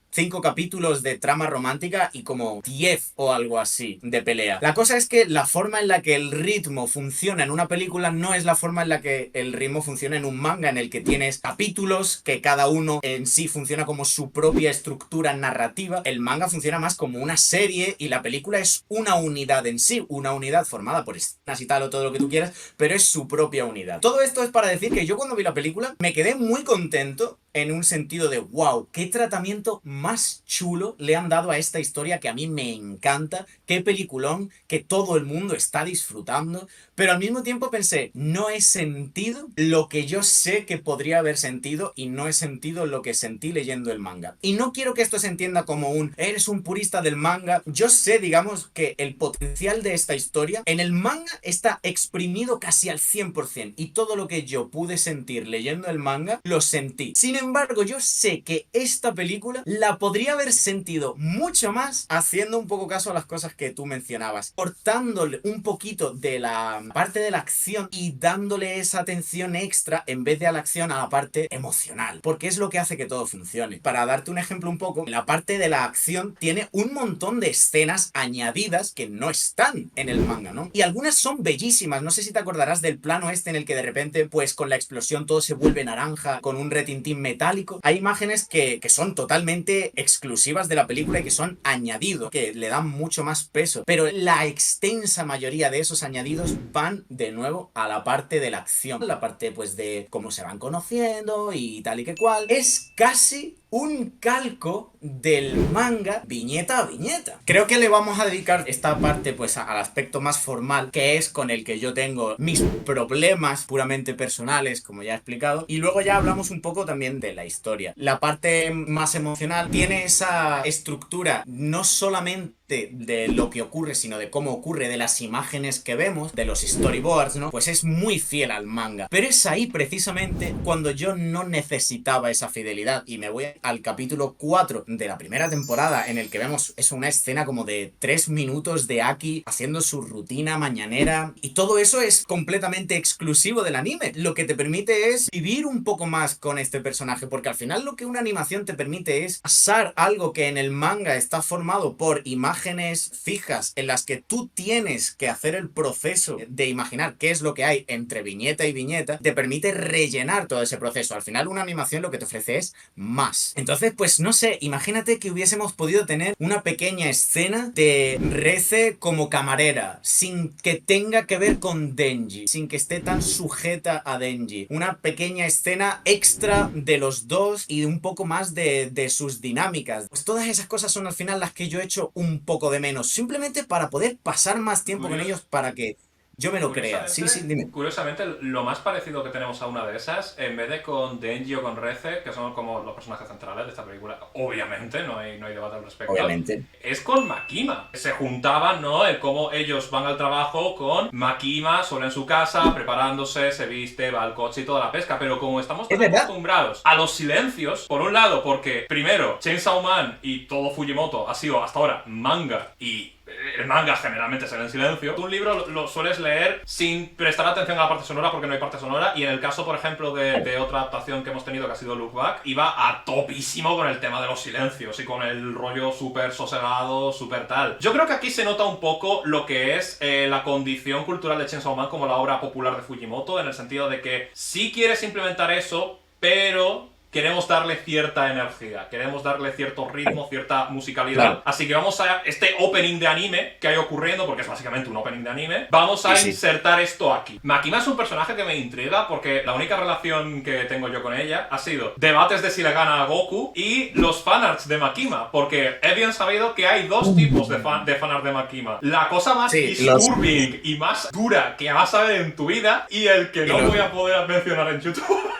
5 capítulos de trama romántica y como 10 o algo así de pelea. La cosa es que la forma en la que el ritmo funciona en una película no es la forma en la que el ritmo funciona en un manga, en el que tienes capítulos que cada uno en sí funciona como su propia estructura narrativa. El manga funciona más como una serie y la película es una unidad en sí, una unidad formada por escenas y tal o todo lo que tú quieras, pero es su propia unidad. Todo esto es para decir que yo cuando vi la película me quedé muy contento en un sentido de wow, qué tratamiento más chulo le han dado a esta historia que a mí me encanta, qué peliculón que todo el mundo está disfrutando, pero al mismo tiempo pensé, no he sentido lo que yo sé que podría haber sentido y no he sentido lo que sentí leyendo el manga. Y no quiero que esto se entienda como eres un purista del manga. Yo sé, digamos, que el potencial de esta historia en el manga está exprimido casi al 100% y todo lo que yo pude sentir leyendo el manga, lo sentí. Sin embargo, yo sé que esta película la podría haber sentido mucho más haciendo un poco caso a las cosas que tú mencionabas, cortándole un poquito de la parte de la acción y dándole esa atención extra en vez de a la acción a la parte emocional, porque es lo que hace que todo funcione. Para darte un ejemplo un poco, la parte de la acción tiene un montón de escenas añadidas que no están en el manga, ¿no? Y algunas son bellísimas. No sé si te acordarás del plano en el que de repente, pues con la explosión todo se vuelve naranja, con un retintín metálico. Hay imágenes que son totalmente exclusivas de la película y que son añadidos, que le dan mucho más peso, pero la extensa mayoría de esos añadidos van de nuevo a la parte de la acción, la parte pues de cómo se van conociendo y tal y que cual. Es casi un calco del manga viñeta a viñeta. Creo que le vamos a dedicar esta parte pues al aspecto más formal, que es con el que yo tengo mis problemas puramente personales, como ya he explicado, y luego ya hablamos un poco también de la historia. La parte más emocional tiene esa estructura no solamente de lo que ocurre, sino de cómo ocurre, de las imágenes que vemos, de los storyboards, ¿no? Pues es muy fiel al manga. Pero es ahí precisamente cuando yo no necesitaba esa fidelidad. Y me voy al capítulo 4 de la primera temporada, en el que vemos una escena como de 3 minutos de Aki haciendo su rutina mañanera. Y todo eso es completamente exclusivo del anime. Lo que te permite es vivir un poco más con este personaje, porque al final lo que una animación te permite es pasar algo que en el manga está formado por imágenes fijas en las que tú tienes que hacer el proceso de imaginar qué es lo que hay entre viñeta y viñeta, te permite rellenar todo ese proceso. Al final una animación lo que te ofrece es más. Entonces, pues no sé, imagínate que hubiésemos podido tener una pequeña escena de Reze como camarera, sin que tenga que ver con Denji, sin que esté tan sujeta a Denji. Una pequeña escena extra de los dos y un poco más de sus dinámicas. Pues todas esas cosas son al final las que yo echo un poco de menos, simplemente para poder pasar más tiempo con ellos, para que yo me lo crea. Sí, dime. Curiosamente, lo más parecido que tenemos a una de esas, en vez de con Denji o con Reze, que son como los personajes centrales de esta película, obviamente, no hay debate al respecto, Obviamente. es con Makima. Se juntaban, ¿no? El cómo ellos van al trabajo con Makima sola en su casa, preparándose, se viste, va al coche y toda la pesca, pero como estamos tan acostumbrados a los silencios, por un lado, porque primero, Chainsaw Man y todo Fujimoto ha sido hasta ahora manga, y el manga generalmente se lee en silencio. Un libro lo sueles leer sin prestar atención a la parte sonora porque no hay parte sonora, y en el caso, por ejemplo, de otra adaptación que hemos tenido que ha sido Look Back, iba a topísimo con el tema de los silencios y con el rollo súper sosegado, súper tal. Yo creo que aquí se nota un poco lo que es la condición cultural de Chainsaw Man como la obra popular de Fujimoto, en el sentido de que sí quieres implementar eso, pero queremos darle cierta energía, queremos darle cierto ritmo, cierta musicalidad. Claro. Así que vamos a este opening de anime que hay ocurriendo, porque es básicamente un opening de anime, vamos a insertar esto aquí. Makima es un personaje que me intriga porque la única relación que tengo yo con ella ha sido debates de si le gana a Goku y los fanarts de Makima, porque he bien sabido que hay dos tipos de fanart de Makima. La cosa más disturbing y más dura que vas a ver en tu vida, y el que no voy a poder mencionar en YouTube.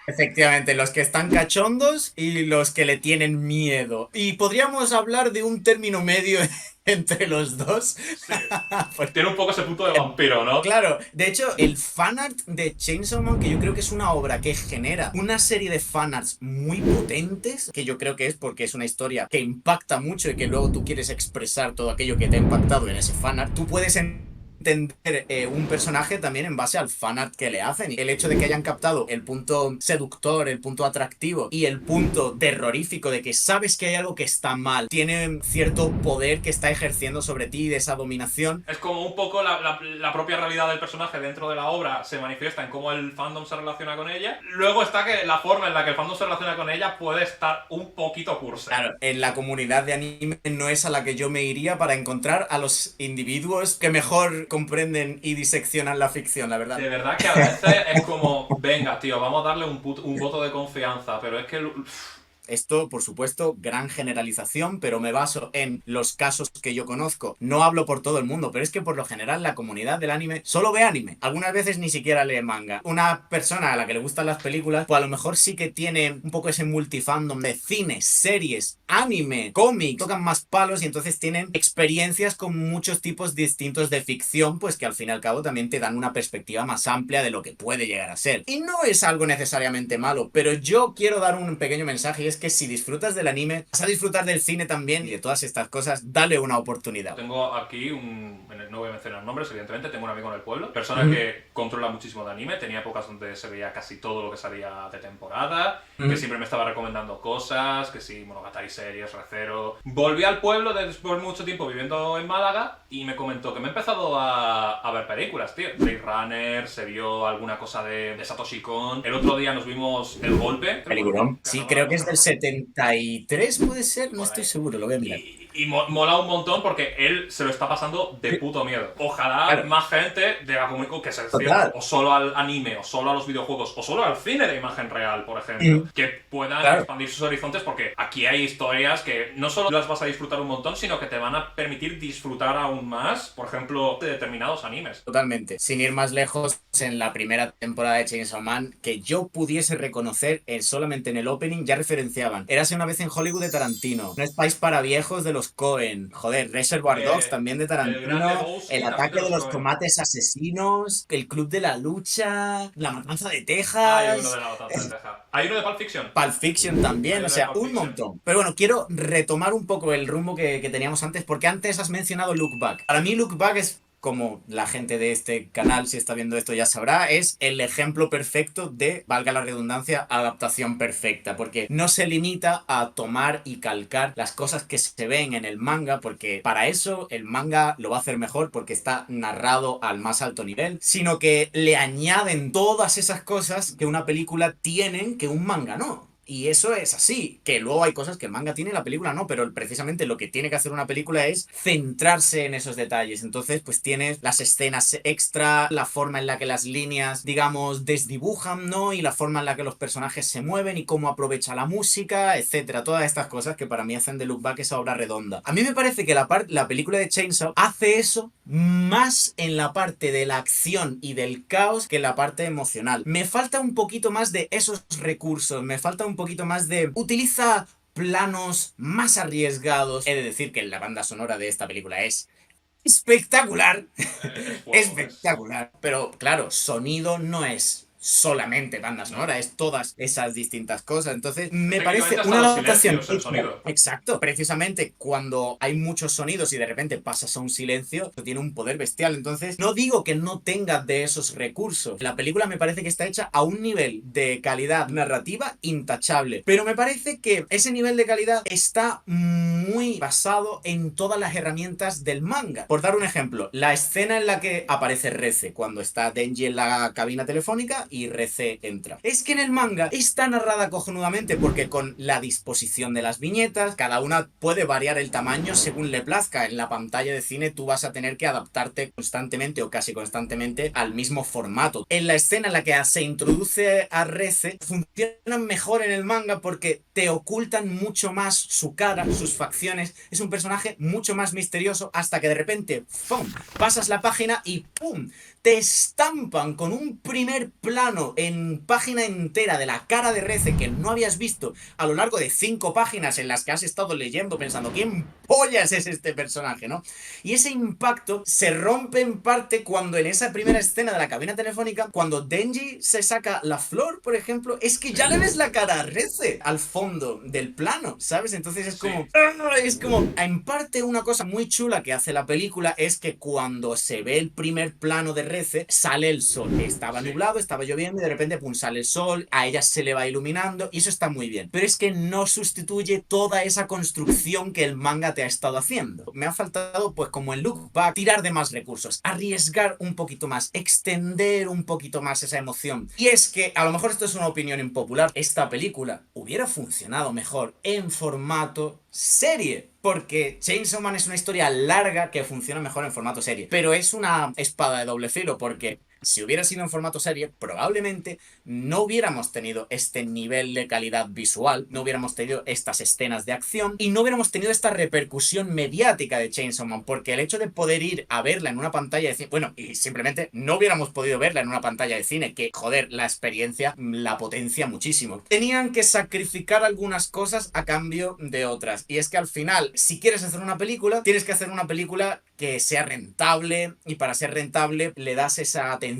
Efectivamente, los que están cachondos y los que le tienen miedo. Y podríamos hablar de un término medio entre los dos. Sí. Pues tiene un poco ese punto de vampiro, ¿no? Claro, de hecho, el fanart de Chainsaw Man, que yo creo que es una obra que genera una serie de fanarts muy potentes, que yo creo que es porque es una historia que impacta mucho y que luego tú quieres expresar todo aquello que te ha impactado en ese fanart, tú puedes entender un personaje también en base al fanart que le hacen. El hecho de que hayan captado el punto seductor, el punto atractivo y el punto terrorífico de que sabes que hay algo que está mal, tiene cierto poder que está ejerciendo sobre ti, de esa dominación. Es como un poco la propia realidad del personaje dentro de la obra se manifiesta en cómo el fandom se relaciona con ella. Luego está que la forma en la que el fandom se relaciona con ella puede estar un poquito cursi. Claro, en la comunidad de anime no es a la que yo me iría para encontrar a los individuos que mejor comprenden y diseccionan la ficción, la verdad. De verdad que a veces es como, venga, tío, vamos a darle un voto de confianza, pero es que... Esto, por supuesto, gran generalización, pero me baso en los casos que yo conozco. No hablo por todo el mundo, pero es que por lo general la comunidad del anime solo ve anime. Algunas veces ni siquiera lee manga. Una persona a la que le gustan las películas, pues a lo mejor sí que tiene un poco ese multifandom de cine, series, anime, cómic, tocan más palos y entonces tienen experiencias con muchos tipos distintos de ficción, pues que al fin y al cabo también te dan una perspectiva más amplia de lo que puede llegar a ser. Y no es algo necesariamente malo, pero yo quiero dar un pequeño mensaje, y es que si disfrutas del anime, vas a disfrutar del cine también, y de todas estas cosas, dale una oportunidad. Tengo aquí no voy a mencionar nombres, evidentemente, tengo un amigo en el pueblo, persona que controla muchísimo de anime, tenía épocas donde se veía casi todo lo que salía de temporada, que siempre me estaba recomendando cosas, que sí, Monogatari series, Re:Zero. Volví al pueblo después de mucho tiempo viviendo en Málaga y me comentó que me he empezado a ver películas, tío. Blade Runner, se vio alguna cosa de Satoshi Kon. El otro día nos vimos El Golpe. Peliculón. Sí, creo que es del 73, puede ser, no estoy seguro, lo voy a mirar. Y mola un montón porque él se lo está pasando de puto miedo. Ojalá más gente de la comunidad que se dedique o solo al anime, o solo a los videojuegos, o solo al cine de imagen real, por ejemplo, que puedan expandir sus horizontes, porque aquí hay historias que no solo las vas a disfrutar un montón, sino que te van a permitir disfrutar aún más, por ejemplo, de determinados animes. Totalmente. Sin ir más lejos, en la primera temporada de Chainsaw Man, que yo pudiese reconocer solamente en el opening, ya referenciaban Érase una vez en Hollywood de Tarantino, No es país para viejos de los los Coen, joder, Reservoir Dogs también de el Gran Tarantino, Lebowski el también ataque de de los los Coen. tomates asesinos, el Club de la Lucha, La Matanza de Hay uno Texas, de la Matanza de Texas. Hay uno de Pulp Fiction. Pulp Fiction también, Hay o uno de sea, Pulp un Fiction. montón. Pero bueno, quiero retomar un poco el rumbo que teníamos antes, porque antes has mencionado Look Back. Para mí Look Back es, como la gente de este canal, si está viendo esto ya sabrá, es el ejemplo perfecto de, valga la redundancia, adaptación perfecta, porque no se limita a tomar y calcar las cosas que se ven en el manga, porque para eso el manga lo va a hacer mejor porque está narrado al más alto nivel, sino que le añaden todas esas cosas que una película tienen que un manga no. Y eso es así, que luego hay cosas que el manga tiene y la película no, pero precisamente lo que tiene que hacer una película es centrarse en esos detalles. Entonces, pues tienes las escenas extra, la forma en la que las líneas, digamos, desdibujan, ¿no? Y la forma en la que los personajes se mueven y cómo aprovecha la música, etcétera. Todas estas cosas que para mí hacen de Look Back esa obra redonda. A mí me parece que la película de Chainsaw hace eso más en la parte de la acción y del caos que en la parte emocional. Me falta un poquito más de esos recursos, me falta un poquito más de... Utiliza planos más arriesgados. He de decir que la banda sonora de esta película es espectacular. Espectacular. Pero claro, sonido no es solamente banda sonora, es todas esas distintas cosas. Entonces, me parece una adaptación. Exacto. Precisamente cuando hay muchos sonidos y de repente pasas a un silencio, tiene un poder bestial. Entonces, no digo que no tenga de esos recursos. La película me parece que está hecha a un nivel de calidad narrativa intachable. Pero me parece que ese nivel de calidad está muy basado en todas las herramientas del manga. Por dar un ejemplo, la escena en la que aparece Reze, cuando está Denji en la cabina telefónica y Reze entra. Es que en el manga está narrada cojonudamente porque con la disposición de las viñetas, cada una puede variar el tamaño según le plazca. En la pantalla de cine tú vas a tener que adaptarte constantemente o casi constantemente al mismo formato. En la escena en la que se introduce a Reze, funcionan mejor en el manga porque te ocultan mucho más su cara, sus facciones. Es un personaje mucho más misterioso hasta que de repente, ¡pum!, pasas la página y ¡pum!, te estampan con un primer plano en página entera de la cara de Reze que no habías visto a lo largo de 5 páginas en las que has estado leyendo pensando ¿quién pollas es este personaje, no? Y ese impacto se rompe en parte cuando en esa primera escena de la cabina telefónica, cuando Denji se saca la flor, por ejemplo, es que ya le ves la cara a Reze al fondo del plano, ¿sabes? Entonces es como... Es como... En parte una cosa muy chula que hace la película es que cuando se ve el primer plano de Reze, sale el sol. Estaba nublado, estaba lloviendo y de repente, pum, sale el sol, a ella se le va iluminando y eso está muy bien. Pero es que no sustituye toda esa construcción que el manga te ha estado haciendo. Me ha faltado, pues como en Look Back, tirar de más recursos, arriesgar un poquito más, extender un poquito más esa emoción. Y es que, a lo mejor esto es una opinión impopular, esta película hubiera funcionado mejor en formato serie, porque Chainsaw Man es una historia larga que funciona mejor en formato serie, pero es una espada de doble filo porque si hubiera sido en formato serie, probablemente no hubiéramos tenido este nivel de calidad visual, no hubiéramos tenido estas escenas de acción y no hubiéramos tenido esta repercusión mediática de Chainsaw Man, porque el hecho de poder ir a verla en una pantalla de cine, bueno, y simplemente no hubiéramos podido verla en una pantalla de cine, que joder, la experiencia la potencia muchísimo. Tenían que sacrificar algunas cosas a cambio de otras, y es que al final, si quieres hacer una película, tienes que hacer una película que sea rentable, y para ser rentable le das esa atención,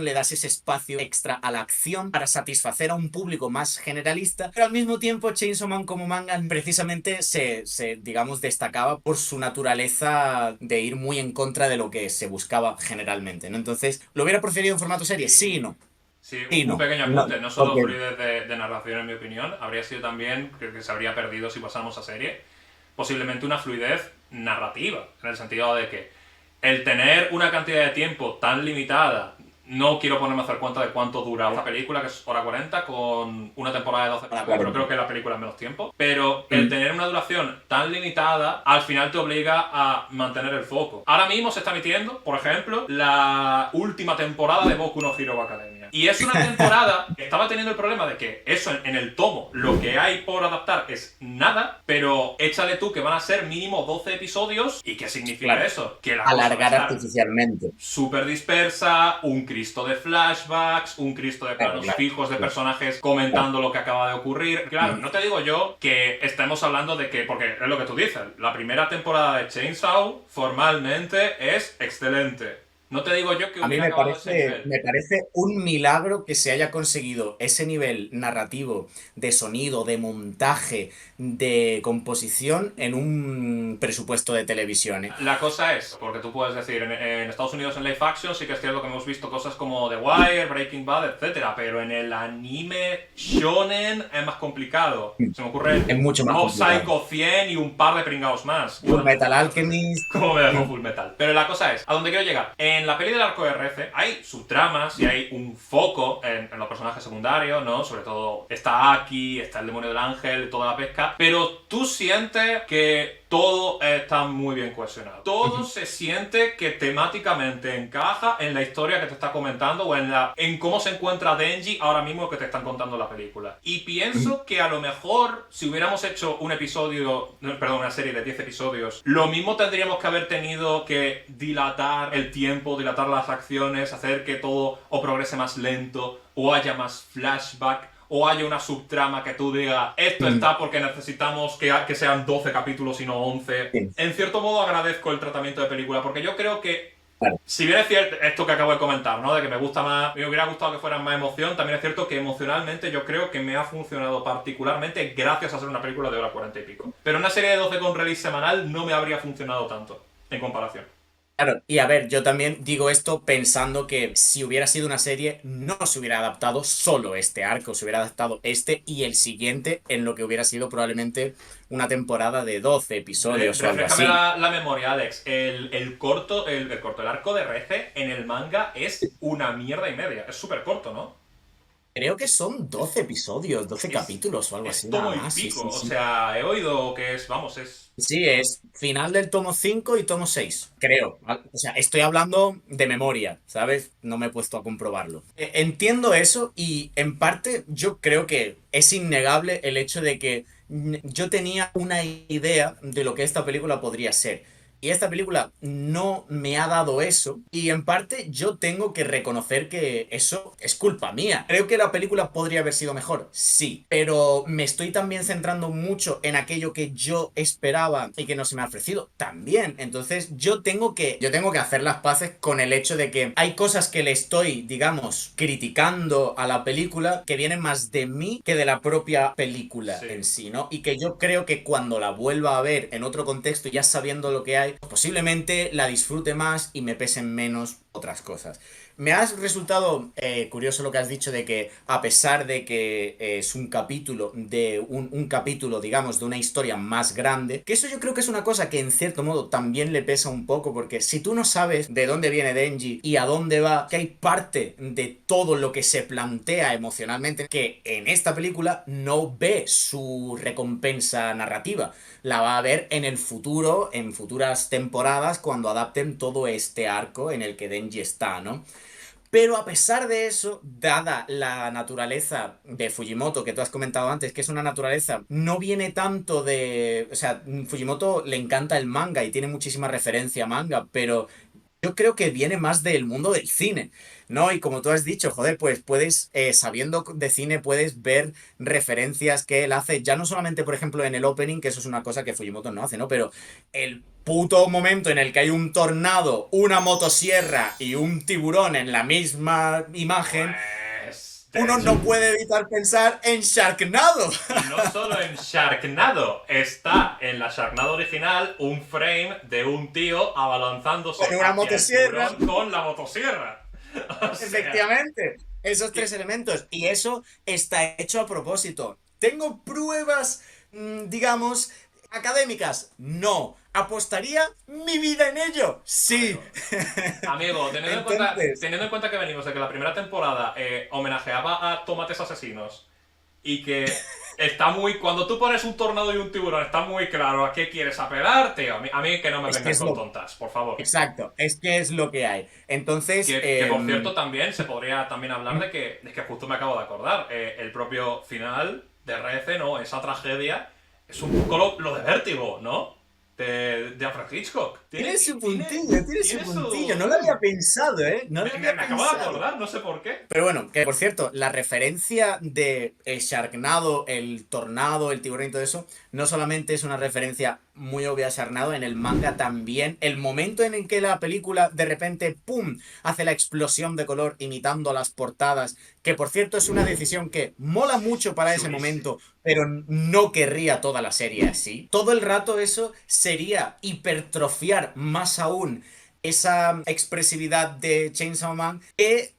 le das ese espacio extra a la acción para satisfacer a un público más generalista, pero al mismo tiempo Chainsaw Man como manga precisamente se digamos, destacaba por su naturaleza de ir muy en contra de lo que se buscaba generalmente, ¿no? Entonces, ¿lo hubiera preferido en formato serie? Sí y no. Sí, Sí, un pequeño apunte, no solo porque... fluidez de narración en mi opinión, habría sido también, creo que se habría perdido si pasamos a serie, posiblemente una fluidez narrativa, en el sentido de que el tener una cantidad de tiempo tan limitada, no quiero ponerme a hacer cuenta de cuánto dura una película, que es hora 40, con una temporada de 12 episodios, pero creo que la película es menos tiempo, pero el tener una duración tan limitada, al final te obliga a mantener el foco. Ahora mismo se está emitiendo, por ejemplo, la última temporada de Boku no Hero Academia. Y es una temporada que estaba teniendo el problema de que eso en el tomo, lo que hay por adaptar es nada, pero échale tú que van a ser mínimo 12 episodios. ¿Y qué significa eso? Que la alargar artificialmente. Súper dispersa, un Cristo de flashbacks, un Cristo de planos fijos de personajes comentando lo que acaba de ocurrir. Claro, no te digo yo que estemos hablando de que, porque es lo que tú dices, la primera temporada de Chainsaw formalmente es excelente. No te digo yo que A mí hubiera acabado ese nivel. me parece un milagro que se haya conseguido ese nivel narrativo, de sonido, de montaje, de composición en un presupuesto de televisión, ¿eh? La cosa es, porque tú puedes decir, en Estados Unidos en live action sí que es cierto que hemos visto cosas como The Wire, Breaking Bad, etcétera, pero en el anime shonen es más complicado. Se me ocurre Es mucho más Mob complicado. Psycho 100 y un par de pringados más. Full Metal Alchemist. Como me dejo Full Metal. Pero la cosa es, a dónde quiero llegar. En la peli del arco de RC hay subtramas y hay un foco en los personajes secundarios, ¿no? Sobre todo está Aki, está el demonio del ángel, toda la pesca. Pero tú sientes que todo está muy bien cohesionado. Todo se siente que temáticamente encaja en la historia que te está comentando o en cómo se encuentra Denji ahora mismo que te están contando la película. Y pienso que a lo mejor si hubiéramos hecho una serie de 10 episodios, lo mismo tendríamos que haber tenido que dilatar el tiempo, dilatar las acciones, hacer que todo o progrese más lento o haya más flashback, o haya una subtrama que tú digas, esto está porque necesitamos que sean 12 capítulos y no 11. Sí. En cierto modo agradezco el tratamiento de película, porque yo creo que, Claro. si bien es cierto esto que acabo de comentar, ¿no? De que me hubiera gustado que fuera más emoción, también es cierto que emocionalmente yo creo que me ha funcionado particularmente gracias a ser una película de hora 40 y pico. Pero una serie de 12 con release semanal no me habría funcionado tanto, en comparación. Claro, y a ver, yo también digo esto pensando que si hubiera sido una serie, no se hubiera adaptado solo este arco, se hubiera adaptado este y el siguiente en lo que hubiera sido probablemente una temporada de 12 episodios o algo así. Refrescame la memoria, Alex. El arco de RC en el manga es una mierda y media. Es súper corto, ¿no? Creo que son 12 episodios, 12 capítulos o algo Es así, tomo nada y más. pico. Sí. O sea, he oído que es. Sí, es final del tomo 5 y tomo 6, creo. O sea, estoy hablando de memoria, ¿sabes? No me he puesto a comprobarlo. Entiendo eso y en parte yo creo que es innegable el hecho de que yo tenía una idea de lo que esta película podría ser. Y esta película no me ha dado eso. Y en parte yo tengo que reconocer que eso es culpa mía. Creo que la película podría haber sido mejor, sí. Pero me estoy también centrando mucho en aquello que yo esperaba y que no se me ha ofrecido también. Entonces yo tengo que hacer las paces con el hecho de que hay cosas que le estoy, digamos, criticando a la película que vienen más de mí que de la propia película en sí, ¿no? Y que yo creo que cuando la vuelva a ver en otro contexto, ya sabiendo lo que hay, posiblemente la disfrute más y me pesen menos otras cosas. Me ha resultado curioso lo que has dicho de que a pesar de que es un capítulo de un capítulo, digamos, de una historia más grande, que eso yo creo que es una cosa que en cierto modo también le pesa un poco, porque si tú no sabes de dónde viene Denji y a dónde va, que hay parte de todo lo que se plantea emocionalmente que en esta película no ve su recompensa narrativa, la va a ver en el futuro, en futuras temporadas, cuando adapten todo este arco en el que Denji está, ¿no? Pero a pesar de eso, dada la naturaleza de Fujimoto que tú has comentado antes, que es una naturaleza, no viene tanto de... O sea, Fujimoto le encanta el manga y tiene muchísima referencia a manga, pero yo creo que viene más del mundo del cine, ¿no? Y como tú has dicho, joder, pues puedes, sabiendo de cine, puedes ver referencias que él hace, ya no solamente, por ejemplo, en el opening, que eso es una cosa que Fujimoto no hace, ¿no? Pero el puto momento en el que hay un tornado, una motosierra y un tiburón en la misma imagen, uno no puede evitar pensar en Sharknado. Y no solo en Sharknado, está en la Sharknado original un frame de un tío abalanzándose Con una hacia el motosierra. tiburón con la motosierra. O sea, Efectivamente, esos tres elementos. Y eso está hecho a propósito. ¿Tengo pruebas, digamos, académicas? No. ¿Apostaría mi vida en ello? Sí. Amigo, teniendo en cuenta que venimos de que la primera temporada homenajeaba a tomates asesinos y que está muy... Cuando tú pones un tornado y un tiburón está muy claro a qué quieres apelar, tío. A mí que no me vengas con tontas, por favor. Exacto, es que es lo que hay. Entonces... Que por cierto también se podría también hablar de que justo me acabo de acordar, el propio final de RC, ¿no? Esa tragedia es un poco lo de Vértigo, ¿no? De Alfred Hitchcock. Tiene su puntillo. No lo había pensado, ¿eh? No lo había Me acabo de pensado. acordar, no sé por qué. Pero bueno, que por cierto, la referencia de el Sharknado, el Tornado, el tiburón y todo eso, no solamente es una referencia muy obvia a Sharknado, en el manga también, el momento en el que la película de repente, ¡pum!, hace la explosión de color imitando las portadas, que por cierto es una decisión que mola mucho para ese momento, pero no querría toda la serie así. Todo el rato eso sería hipertrofiar más aún esa expresividad de Chainsaw Man que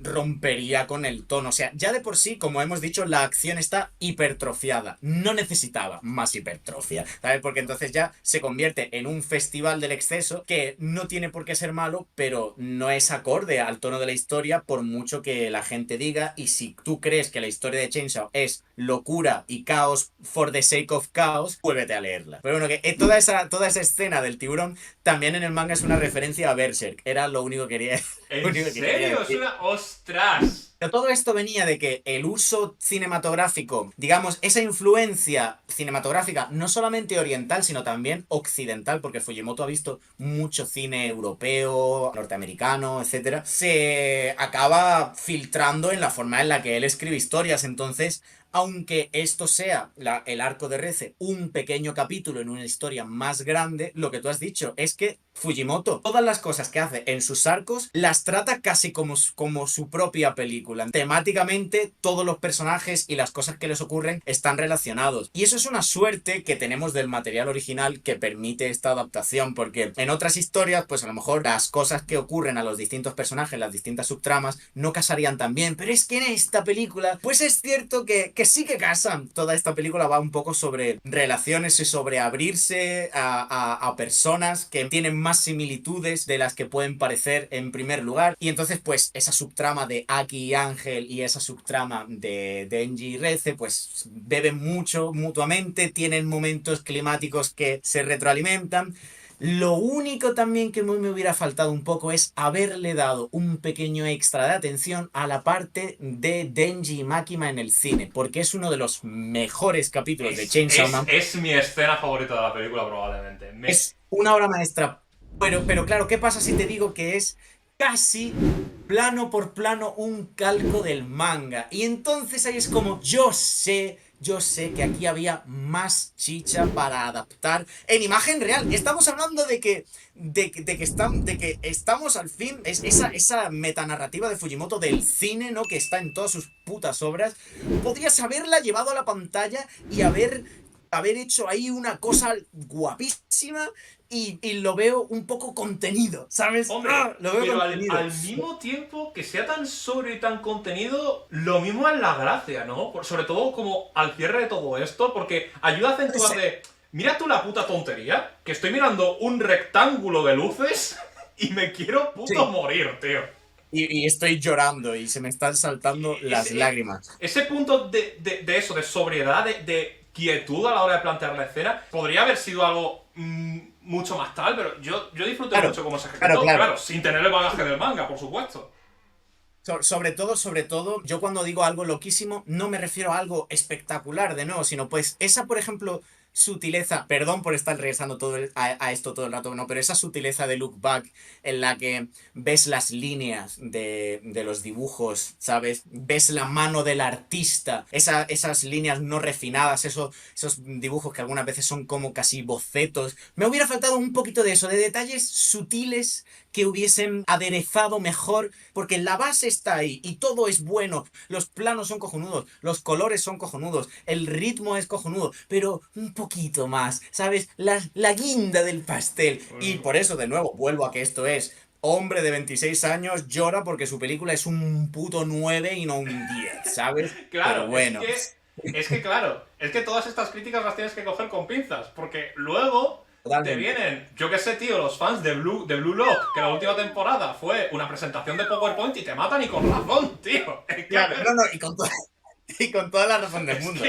rompería con el tono. O sea, ya de por sí, como hemos dicho, la acción está hipertrofiada. No necesitaba más hipertrofia, ¿sabes? Porque entonces ya se convierte en un festival del exceso que no tiene por qué ser malo, pero no es acorde al tono de la historia por mucho que la gente diga. Y si tú crees que la historia de Chainsaw es locura y caos for the sake of chaos, vuélvete a leerla. Pero bueno, que toda esa escena del tiburón también en el manga es una referencia a Berserk. Era lo único que quería. ¿En serio? Es una... ¡Ostras! Pero todo esto venía de que el uso cinematográfico, digamos, esa influencia cinematográfica, no solamente oriental, sino también occidental, porque Fujimoto ha visto mucho cine europeo, norteamericano, etcétera, se acaba filtrando en la forma en la que él escribe historias. Entonces, aunque esto sea el arco de Reze, un pequeño capítulo en una historia más grande, lo que tú has dicho es que Fujimoto, todas las cosas que hace en sus arcos, las trata casi como su propia película. Temáticamente, todos los personajes y las cosas que les ocurren están relacionados. Y eso es una suerte que tenemos del material original que permite esta adaptación, porque en otras historias, pues a lo mejor las cosas que ocurren a los distintos personajes, las distintas subtramas, no casarían tan bien. Pero es que en esta película, pues es cierto que sí que casan. Toda esta película va un poco sobre relaciones y sobre abrirse a personas que tienen más similitudes de las que pueden parecer en primer lugar. Y entonces, pues, esa subtrama de Aki y Ángel y esa subtrama de Denji y Reze, pues, beben mucho mutuamente, tienen momentos climáticos que se retroalimentan. Lo único también que me hubiera faltado un poco es haberle dado un pequeño extra de atención a la parte de Denji y Makima en el cine, porque es uno de los mejores capítulos de Chainsaw Man. Es mi escena favorita de la película probablemente. Es una obra maestra. Pero claro, ¿qué pasa si te digo que es casi plano por plano un calco del manga? Y entonces ahí es como, yo sé que aquí había más chicha para adaptar en imagen real. Estamos hablando de que estamos al fin, esa metanarrativa de Fujimoto del cine, ¿no? Que está en todas sus putas obras. Podrías haberla llevado a la pantalla y haber hecho ahí una cosa guapísima y lo veo un poco contenido, ¿sabes? Hombre, lo veo pero contenido. al mismo tiempo que sea tan sobrio y tan contenido, lo mismo es la gracia, ¿no? Sobre todo como al cierre de todo esto, porque ayuda a acentuar de... Mira tú la puta tontería, que estoy mirando un rectángulo de luces y me quiero morir, tío. Y estoy llorando y se me están saltando las lágrimas. Ese punto de eso, de sobriedad, de quietud a la hora de plantear la escena, podría haber sido algo mucho más tal, pero yo disfruté mucho como se ejecutó, claro, sin tener el bagaje del manga, por supuesto. Sobre todo, yo cuando digo algo loquísimo, no me refiero a algo espectacular de nuevo, sino pues esa, por ejemplo, sutileza, perdón por estar regresando a esto todo el rato, no, pero esa sutileza de Look Back en la que ves las líneas de los dibujos, ¿sabes? Ves la mano del artista, esas líneas no refinadas, esos dibujos que algunas veces son como casi bocetos. Me hubiera faltado un poquito de eso, de detalles sutiles que hubiesen aderezado mejor, porque la base está ahí y todo es bueno, los planos son cojonudos, los colores son cojonudos, el ritmo es cojonudo, pero un poquito más, ¿sabes? La guinda del pastel. Y por eso, de nuevo, vuelvo a que esto es hombre de 26 años llora porque su película es un puto 9 y no un 10, ¿sabes? Claro, pero bueno. Es que todas estas críticas las tienes que coger con pinzas, porque luego... Totalmente. Te vienen, yo qué sé, tío, los fans de Blue Lock, que la última temporada fue una presentación de PowerPoint y te matan y con razón, tío. Claro, y con toda la razón del mundo.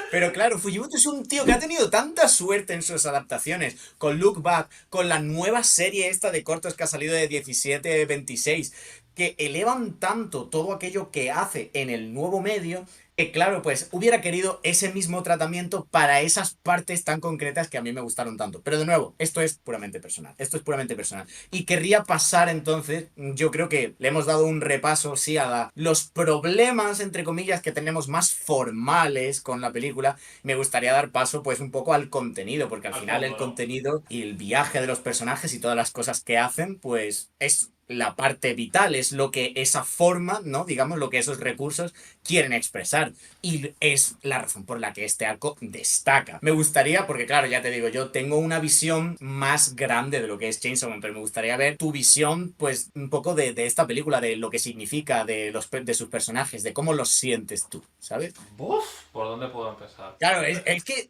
Pero claro, Fujimoto es un tío que ha tenido tanta suerte en sus adaptaciones, con Look Back, con la nueva serie esta de cortos que ha salido de 17-26, que elevan tanto todo aquello que hace en el nuevo medio. que claro, pues hubiera querido ese mismo tratamiento para esas partes tan concretas que a mí me gustaron tanto. Pero de nuevo, esto es puramente personal. Esto es puramente personal. Y querría pasar entonces, yo creo que le hemos dado un repaso, sí, a los problemas, entre comillas, que tenemos más formales con la película. Me gustaría dar paso pues un poco al contenido, porque al final el contenido y el viaje de los personajes y todas las cosas que hacen, pues es la parte vital, es lo que esa forma, ¿no? Digamos, lo que esos recursos quieren expresar. Y es la razón por la que este arco destaca. Me gustaría, porque claro, ya te digo, yo tengo una visión más grande de lo que es Chainsaw Man, pero me gustaría ver tu visión, pues, un poco de esta película, de lo que significa, de sus personajes, de cómo los sientes tú, ¿sabes? Uf, ¿por dónde puedo empezar? Claro, es que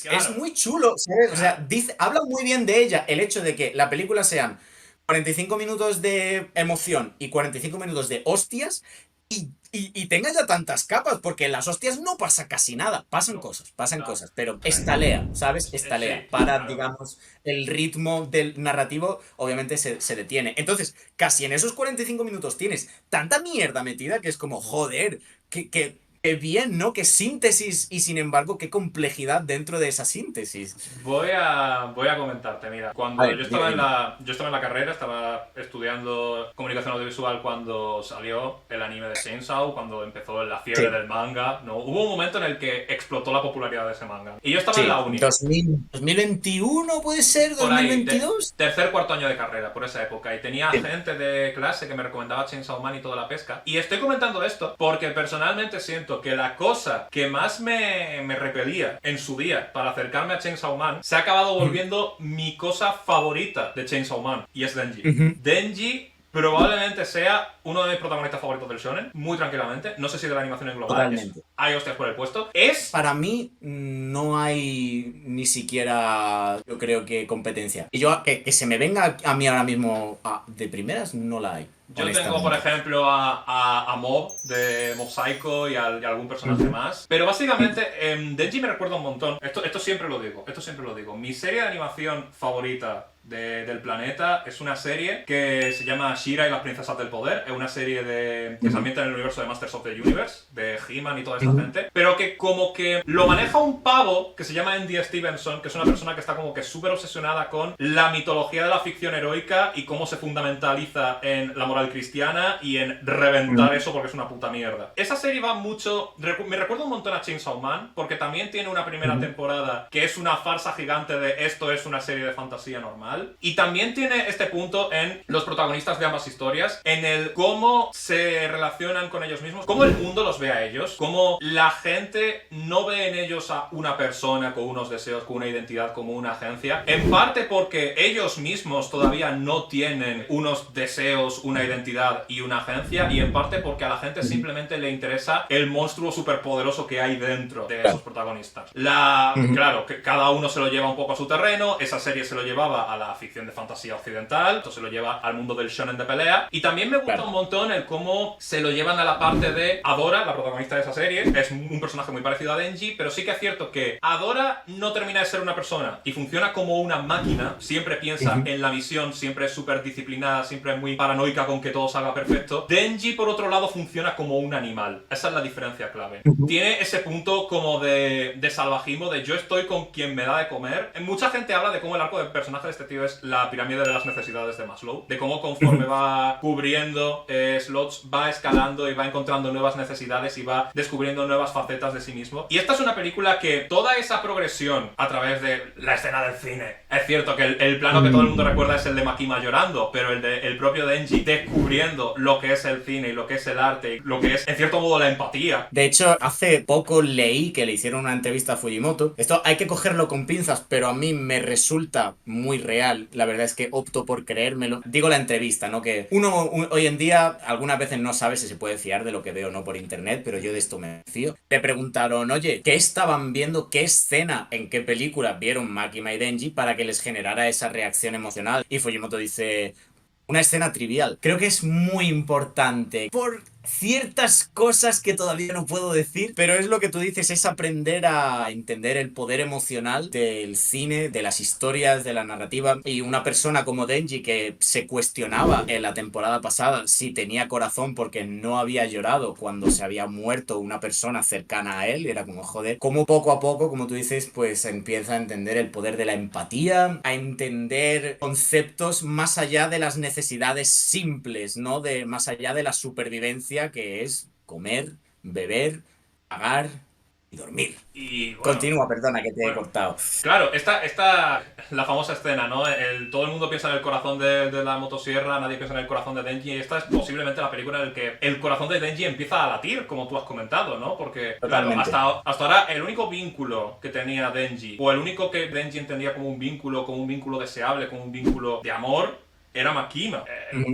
Claro. es muy chulo, ¿sabes? O sea, habla muy bien de ella el hecho de que la película sean 45 minutos de emoción y 45 minutos de hostias y tenga ya tantas capas, porque en las hostias no pasa casi nada. Pasan cosas, pero estalea, ¿sabes? Estalea. Sí, Para, claro. digamos, el ritmo del narrativo, obviamente se detiene. Entonces, casi en esos 45 minutos tienes tanta mierda metida que es como, joder, que bien, ¿no? Qué síntesis y sin embargo, qué complejidad dentro de esa síntesis. Voy a comentarte, mira, A cuando ver, dime, dime. yo estaba en la carrera, estaba estudiando comunicación audiovisual cuando salió el anime de Chainsaw, cuando empezó la fiebre Sí. del manga, ¿no? Hubo un momento en el que explotó la popularidad de ese manga. Y yo estaba en Sí, la uni, 2021 puede ser, por ahí, 2022. tercer, cuarto año de carrera, por esa época, y tenía Sí. gente de clase que me recomendaba Chainsaw Man y toda la pesca. Y estoy comentando esto porque personalmente siento que la cosa que más me repelía en su día para acercarme a Chainsaw Man se ha acabado volviendo mi cosa favorita de Chainsaw Man, y es Denji. Ujú. Denji probablemente sea uno de mis protagonistas favoritos del shonen, muy tranquilamente. No sé si de la animación en global, Totalmente. hay hostias por el puesto. Es... Para mí no hay ni siquiera, yo creo que competencia. Y yo, que se me venga a mí ahora mismo de primeras, no la hay. Yo tengo, por Honestamente. ejemplo, a Mob, de Mob Psycho y a algún personaje más. Pero básicamente, Denji me recuerda un montón. Esto siempre lo digo, Mi serie de animación favorita del planeta es una serie que se llama She-Ra y las princesas del poder. Es una serie que se ambienta en el universo de Masters of the Universe, de He-Man y toda esa gente. Pero que como que lo maneja un pavo que se llama Andy Stevenson, que es una persona que está como que súper obsesionada con la mitología de la ficción heroica y cómo se fundamentaliza en la moral cristiana y en reventar eso porque es una puta mierda. Esa serie va mucho... Me recuerda un montón a Chainsaw Man, porque también tiene una primera temporada que es una farsa gigante de esto es una serie de fantasía normal. Y también tiene este punto en los protagonistas de ambas historias, en el cómo se relacionan con ellos mismos, cómo el mundo los ve a ellos, cómo la gente no ve en ellos a una persona con unos deseos, con una identidad, como una agencia, en parte porque ellos mismos todavía no tienen unos deseos, una identidad y una agencia, y en parte porque a la gente simplemente le interesa el monstruo superpoderoso que hay dentro de esos protagonistas. Claro, que cada uno se lo lleva un poco a su terreno. Esa serie se lo llevaba a la ficción de fantasía occidental, esto se lo lleva al mundo del shonen de pelea, y también me gusta un montón el cómo se lo llevan a la parte de Adora, la protagonista de esa serie. Es un personaje muy parecido a Denji, pero sí que es cierto que Adora no termina de ser una persona y funciona como una máquina, siempre piensa en la misión, siempre es súper disciplinada, siempre es muy paranoica con que todo salga perfecto. Denji, por otro lado, funciona como un animal. Esa es la diferencia clave. Tiene ese punto como de salvajismo, de yo estoy con quien me da de comer. Mucha gente habla de cómo el arco del personaje de este tío es la pirámide de las necesidades de Maslow, de cómo conforme va cubriendo slots, va escalando y va encontrando nuevas necesidades y va descubriendo nuevas facetas de sí mismo. Y esta es una película que toda esa progresión a través de la escena del cine, es cierto que el plano que todo el mundo recuerda es el de Makima llorando, pero el propio Denji descubriendo lo que es el cine y lo que es el arte y lo que es, en cierto modo, la empatía. De hecho, hace poco leí que le hicieron una entrevista a Fujimoto. Esto hay que cogerlo con pinzas, pero a mí me resulta muy real. La verdad es que opto por creérmelo. Digo la entrevista, ¿no? Que hoy en día algunas veces no sabe si se puede fiar de lo que ve o no por internet, pero yo de esto me fío. Le preguntaron, oye, ¿qué estaban viendo? ¿Qué escena en qué película vieron Makima y Denji para que les generara esa reacción emocional? Y Fujimoto dice... una escena trivial. Creo que es muy importante por ciertas cosas que todavía no puedo decir, pero es lo que tú dices, es aprender a entender el poder emocional del cine, de las historias, de la narrativa. Y una persona como Denji que se cuestionaba en la temporada pasada si tenía corazón porque no había llorado cuando se había muerto una persona cercana a él, era como, joder, como poco a poco, como tú dices, pues empieza a entender el poder de la empatía, a entender conceptos más allá de las necesidades simples, ¿no? De más allá de la supervivencia, que es comer, beber, pagar y dormir. Y bueno, Continúa, perdona que te he cortado. Claro, la famosa escena, ¿no? Todo el mundo piensa en el corazón de la motosierra, nadie piensa en el corazón de Denji, y esta es posiblemente la película en la que el corazón de Denji empieza a latir, como tú has comentado, ¿no? Porque, claro, hasta ahora el único vínculo que tenía Denji, o el único que Denji entendía como un vínculo deseable, como un vínculo de amor, era Makima.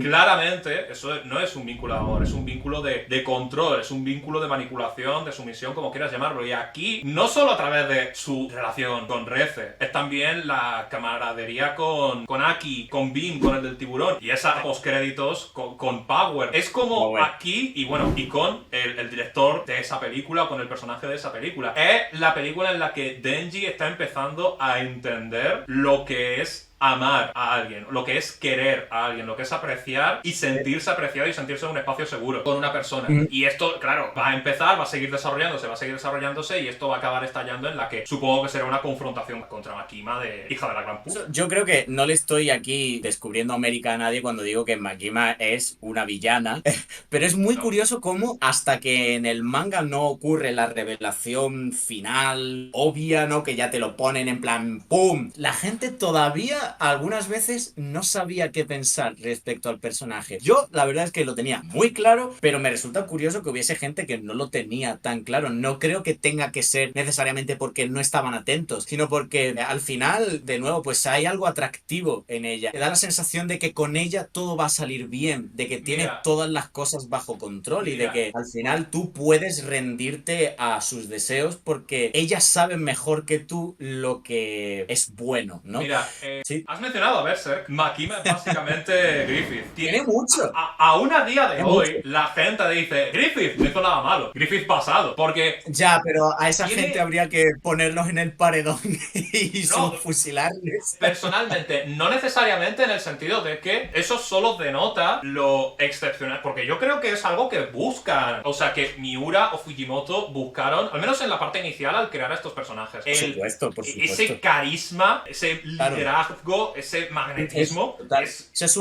Claramente, eso no es un vínculo de amor, es un vínculo de control, es un vínculo de manipulación, de sumisión, como quieras llamarlo. Y aquí, no solo a través de su relación con Reze, es también la camaradería con Aki, con Beam, con el del tiburón, y esa postcréditos con Power. Es como aquí, y bueno, y con el director de esa película, con el personaje de esa película. Es la película en la que Denji está empezando a entender lo que es amar a alguien, lo que es querer a alguien, lo que es apreciar y sentirse apreciado y sentirse en un espacio seguro con una persona. Y esto, claro, va a empezar, va a seguir desarrollándose y esto va a acabar estallando en la que supongo que será una confrontación contra Makima de hija de la gran puta. Yo creo que no le estoy aquí descubriendo América a nadie cuando digo que Makima es una villana, pero es muy curioso cómo hasta que en el manga no ocurre la revelación final, obvia, ¿no? Que ya te lo ponen en plan ¡pum! La gente todavía algunas veces no sabía qué pensar respecto al personaje. Yo la verdad es que lo tenía muy claro, pero me resulta curioso que hubiese gente que no lo tenía tan claro. No creo que tenga que ser necesariamente porque no estaban atentos, sino porque al final, de nuevo, pues hay algo atractivo en ella. Te da la sensación de que con ella todo va a salir bien, de que tiene todas las cosas bajo control y de que al final tú puedes rendirte a sus deseos porque ella sabe mejor que tú lo que es bueno, ¿no? Mira, sí. Has mencionado a Berserk. Makima es básicamente Griffith. Tiene mucho. Aún a día de hoy, la gente dice Griffith no hizo nada malo. Griffith pasado. Porque... Ya, pero a esa gente habría que ponerlos en el paredón y fusilarles. Personalmente, no necesariamente en el sentido de que eso solo denota lo excepcional. Porque yo creo que es algo que buscan. O sea, que Miura o Fujimoto buscaron, al menos en la parte inicial, al crear a estos personajes. Por supuesto. Ese carisma, ese liderazgo, ese magnetismo es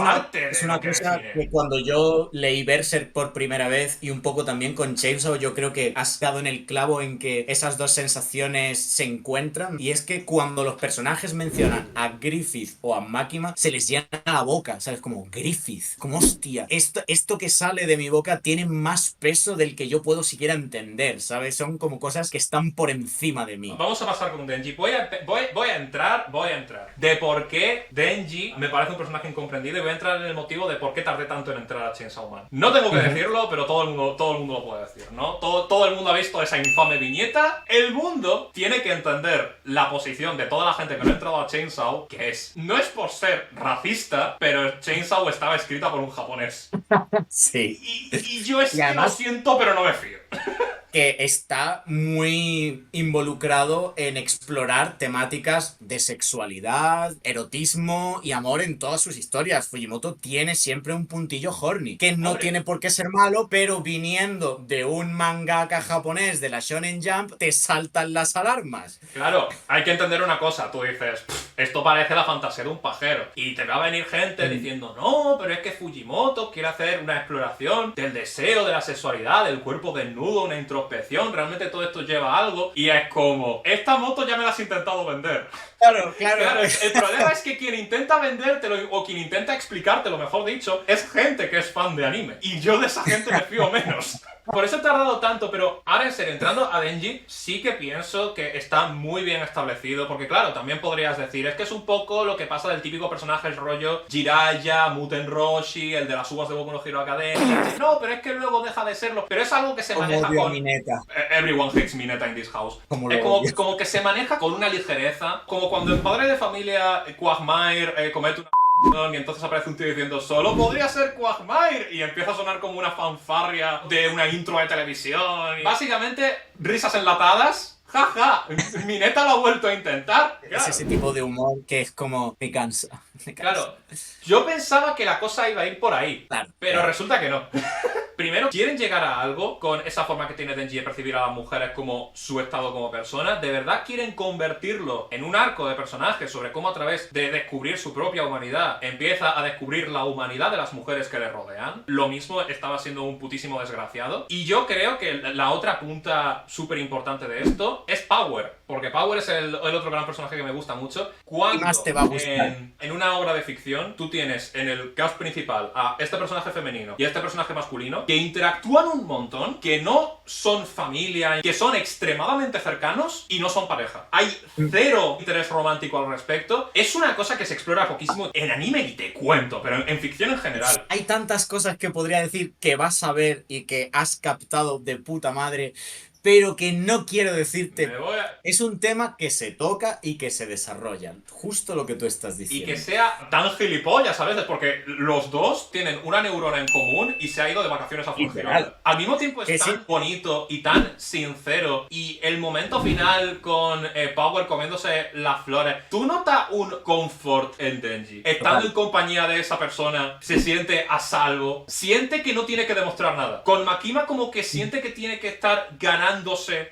una cosa que cuando yo leí Berserk por primera vez y un poco también con Chainsaw, yo creo que has dado en el clavo en que esas dos sensaciones se encuentran, y es que cuando los personajes mencionan a Griffith o a Makima se les llena la boca, ¿sabes? Como Griffith, como hostia, esto que sale de mi boca tiene más peso del que yo puedo siquiera entender, ¿sabes? Son como cosas que están por encima de mí. Vamos a pasar con Denji. Voy a entrar de por qué Denji me parece un personaje incomprendido, y voy a entrar en el motivo de por qué tardé tanto en entrar a Chainsaw Man. No tengo que decirlo, pero todo el mundo lo puede decir, ¿no? Todo el mundo ha visto esa infame viñeta. El mundo tiene que entender la posición de toda la gente que no ha entrado a Chainsaw, que no es por ser racista, pero Chainsaw estaba escrita por un japonés. Sí. Y yo es que lo siento, pero no me fío. Que está muy involucrado en explorar temáticas de sexualidad, erotismo y amor en todas sus historias. Fujimoto tiene siempre un puntillo horny, que no tiene por qué ser malo, pero viniendo de un mangaka japonés de la Shonen Jump, te saltan las alarmas. Claro, hay que entender una cosa. Tú dices, esto parece la fantasía de un pajero, y te va a venir gente diciendo, no, pero es que Fujimoto quiere hacer una exploración del deseo, de la sexualidad, del cuerpo desnudo, una introspección. Realmente todo esto lleva a algo, y es como, esta moto ya me la has intentado vender. Claro. El problema es que quien intenta vendértelo o quien intenta explicártelo, mejor dicho, es gente que es fan de anime, y yo de esa gente me fío menos. Por eso he tardado tanto, pero ahora en serio, entrando a Denji, sí que pienso que está muy bien establecido, porque claro, también podrías decir, es que es un poco lo que pasa del típico personaje, el rollo Jiraiya, Muten Roshi, el de las uvas de Boku no Hero Academia. No, pero es que luego deja de serlo. Pero es algo que se maneja con... Mineta. Everyone hates Mineta in this house. Como que se maneja con una ligereza, como cuando el padre de familia Quagmire comete una... Y entonces aparece un tío diciendo, solo podría ser Quagmire, y empieza a sonar como una fanfarria de una intro de televisión. Y básicamente, risas enlatadas. Jaja, mi neta lo ha vuelto a intentar. Claro. Es ese tipo de humor que es como, me cansa. Claro, yo pensaba que la cosa iba a ir por ahí, Claro, pero claro. resulta que no. Primero, quieren llegar a algo con esa forma que tiene Denji de percibir a las mujeres como su estado como persona. ¿De verdad quieren convertirlo en un arco de personajes sobre cómo a través de descubrir su propia humanidad empieza a descubrir la humanidad de las mujeres que le rodean? Lo mismo, estaba siendo un putísimo desgraciado. Y yo creo que la otra punta súper importante de esto es Power, porque Power es el otro gran personaje que me gusta mucho. Cuando ¿Qué más te va a gustar? en una obra de ficción tú tienes en el cast principal a este personaje femenino y a este personaje masculino que interactúan un montón, que no son familia, que son extremadamente cercanos y no son pareja. Hay cero interés romántico al respecto. Es una cosa que se explora poquísimo en anime y te cuento, pero en ficción en general. Hay tantas cosas que podría decir que vas a ver y que has captado de puta madre, pero que no quiero decirte. Es un tema que se toca y que se desarrolla. Justo lo que tú estás Y diciendo. que sea tan gilipollas a veces, porque los dos tienen una neurona en común y se ha ido de vacaciones a Fuengirola. Literal. Al mismo tiempo es Que tan sí. bonito y tan sincero. Y el momento final con Power comiéndose las flores. ¿Tú notas un confort en Denji? Estando en compañía de esa persona, se siente a salvo. Siente que no tiene que demostrar nada. Con Makima como que siente que tiene que estar ganándose.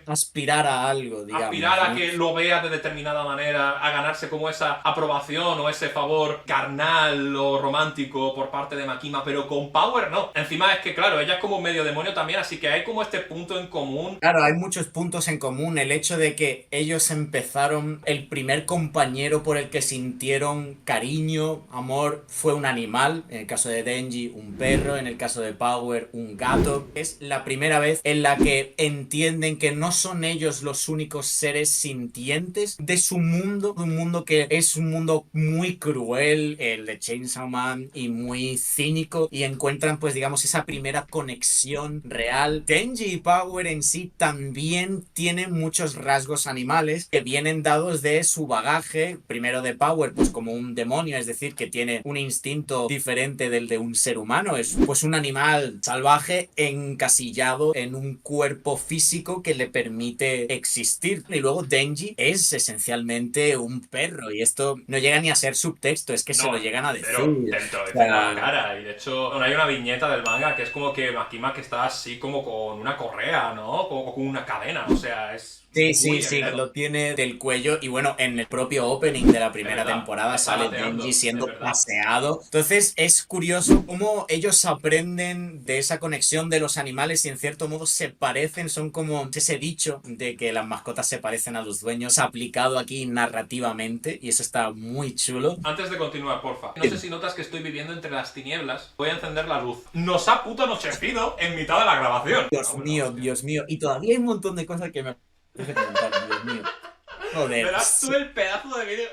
Aspirar a algo, digamos. Aspirar a ¿no? que lo vea de determinada manera, a ganarse como esa aprobación o ese favor carnal o romántico por parte de Makima, pero con Power no. Encima es que, claro, ella es como medio demonio también, así que hay como este punto en común. Claro, hay muchos puntos en común. El hecho de que ellos empezaron, el primer compañero por el que sintieron cariño, amor, fue un animal. En el caso de Denji, un perro. En el caso de Power, un gato. Es la primera vez en la que entienden que no son ellos los únicos seres sintientes de su mundo. Un mundo que es un mundo muy cruel, el de Chainsaw Man, y muy cínico. Y encuentran, pues digamos, esa primera conexión real. Denji y Power en sí también tienen muchos rasgos animales que vienen dados de su bagaje. Primero de Power, pues como un demonio, es decir, que tiene un instinto diferente del de un ser humano. Es pues un animal salvaje encasillado en un cuerpo físico que le permite existir. Y luego Denji es esencialmente un perro, y esto no llega ni a ser subtexto, es que se lo llegan a decir. Pero te lo dicen a la cara. Y de hecho, bueno, hay una viñeta del manga que es como que Makima que está así como con una correa, ¿no? Como con una cadena, o sea, es... Sí, lo tiene del cuello. Y bueno, en el propio opening de la primera temporada sale Denji siendo paseado. Entonces es curioso cómo ellos aprenden de esa conexión de los animales y en cierto modo se parecen. Son como ese dicho de que las mascotas se parecen a los dueños aplicado aquí narrativamente, y eso está muy chulo. Antes de continuar, porfa, no sé si notas que estoy viviendo entre las tinieblas. Voy a encender la luz. Nos ha puto anochecido en mitad de la grabación. Dios mío. Y todavía hay un montón de cosas que me... Dios mío. Joder. Verás tú el pedazo de vídeo...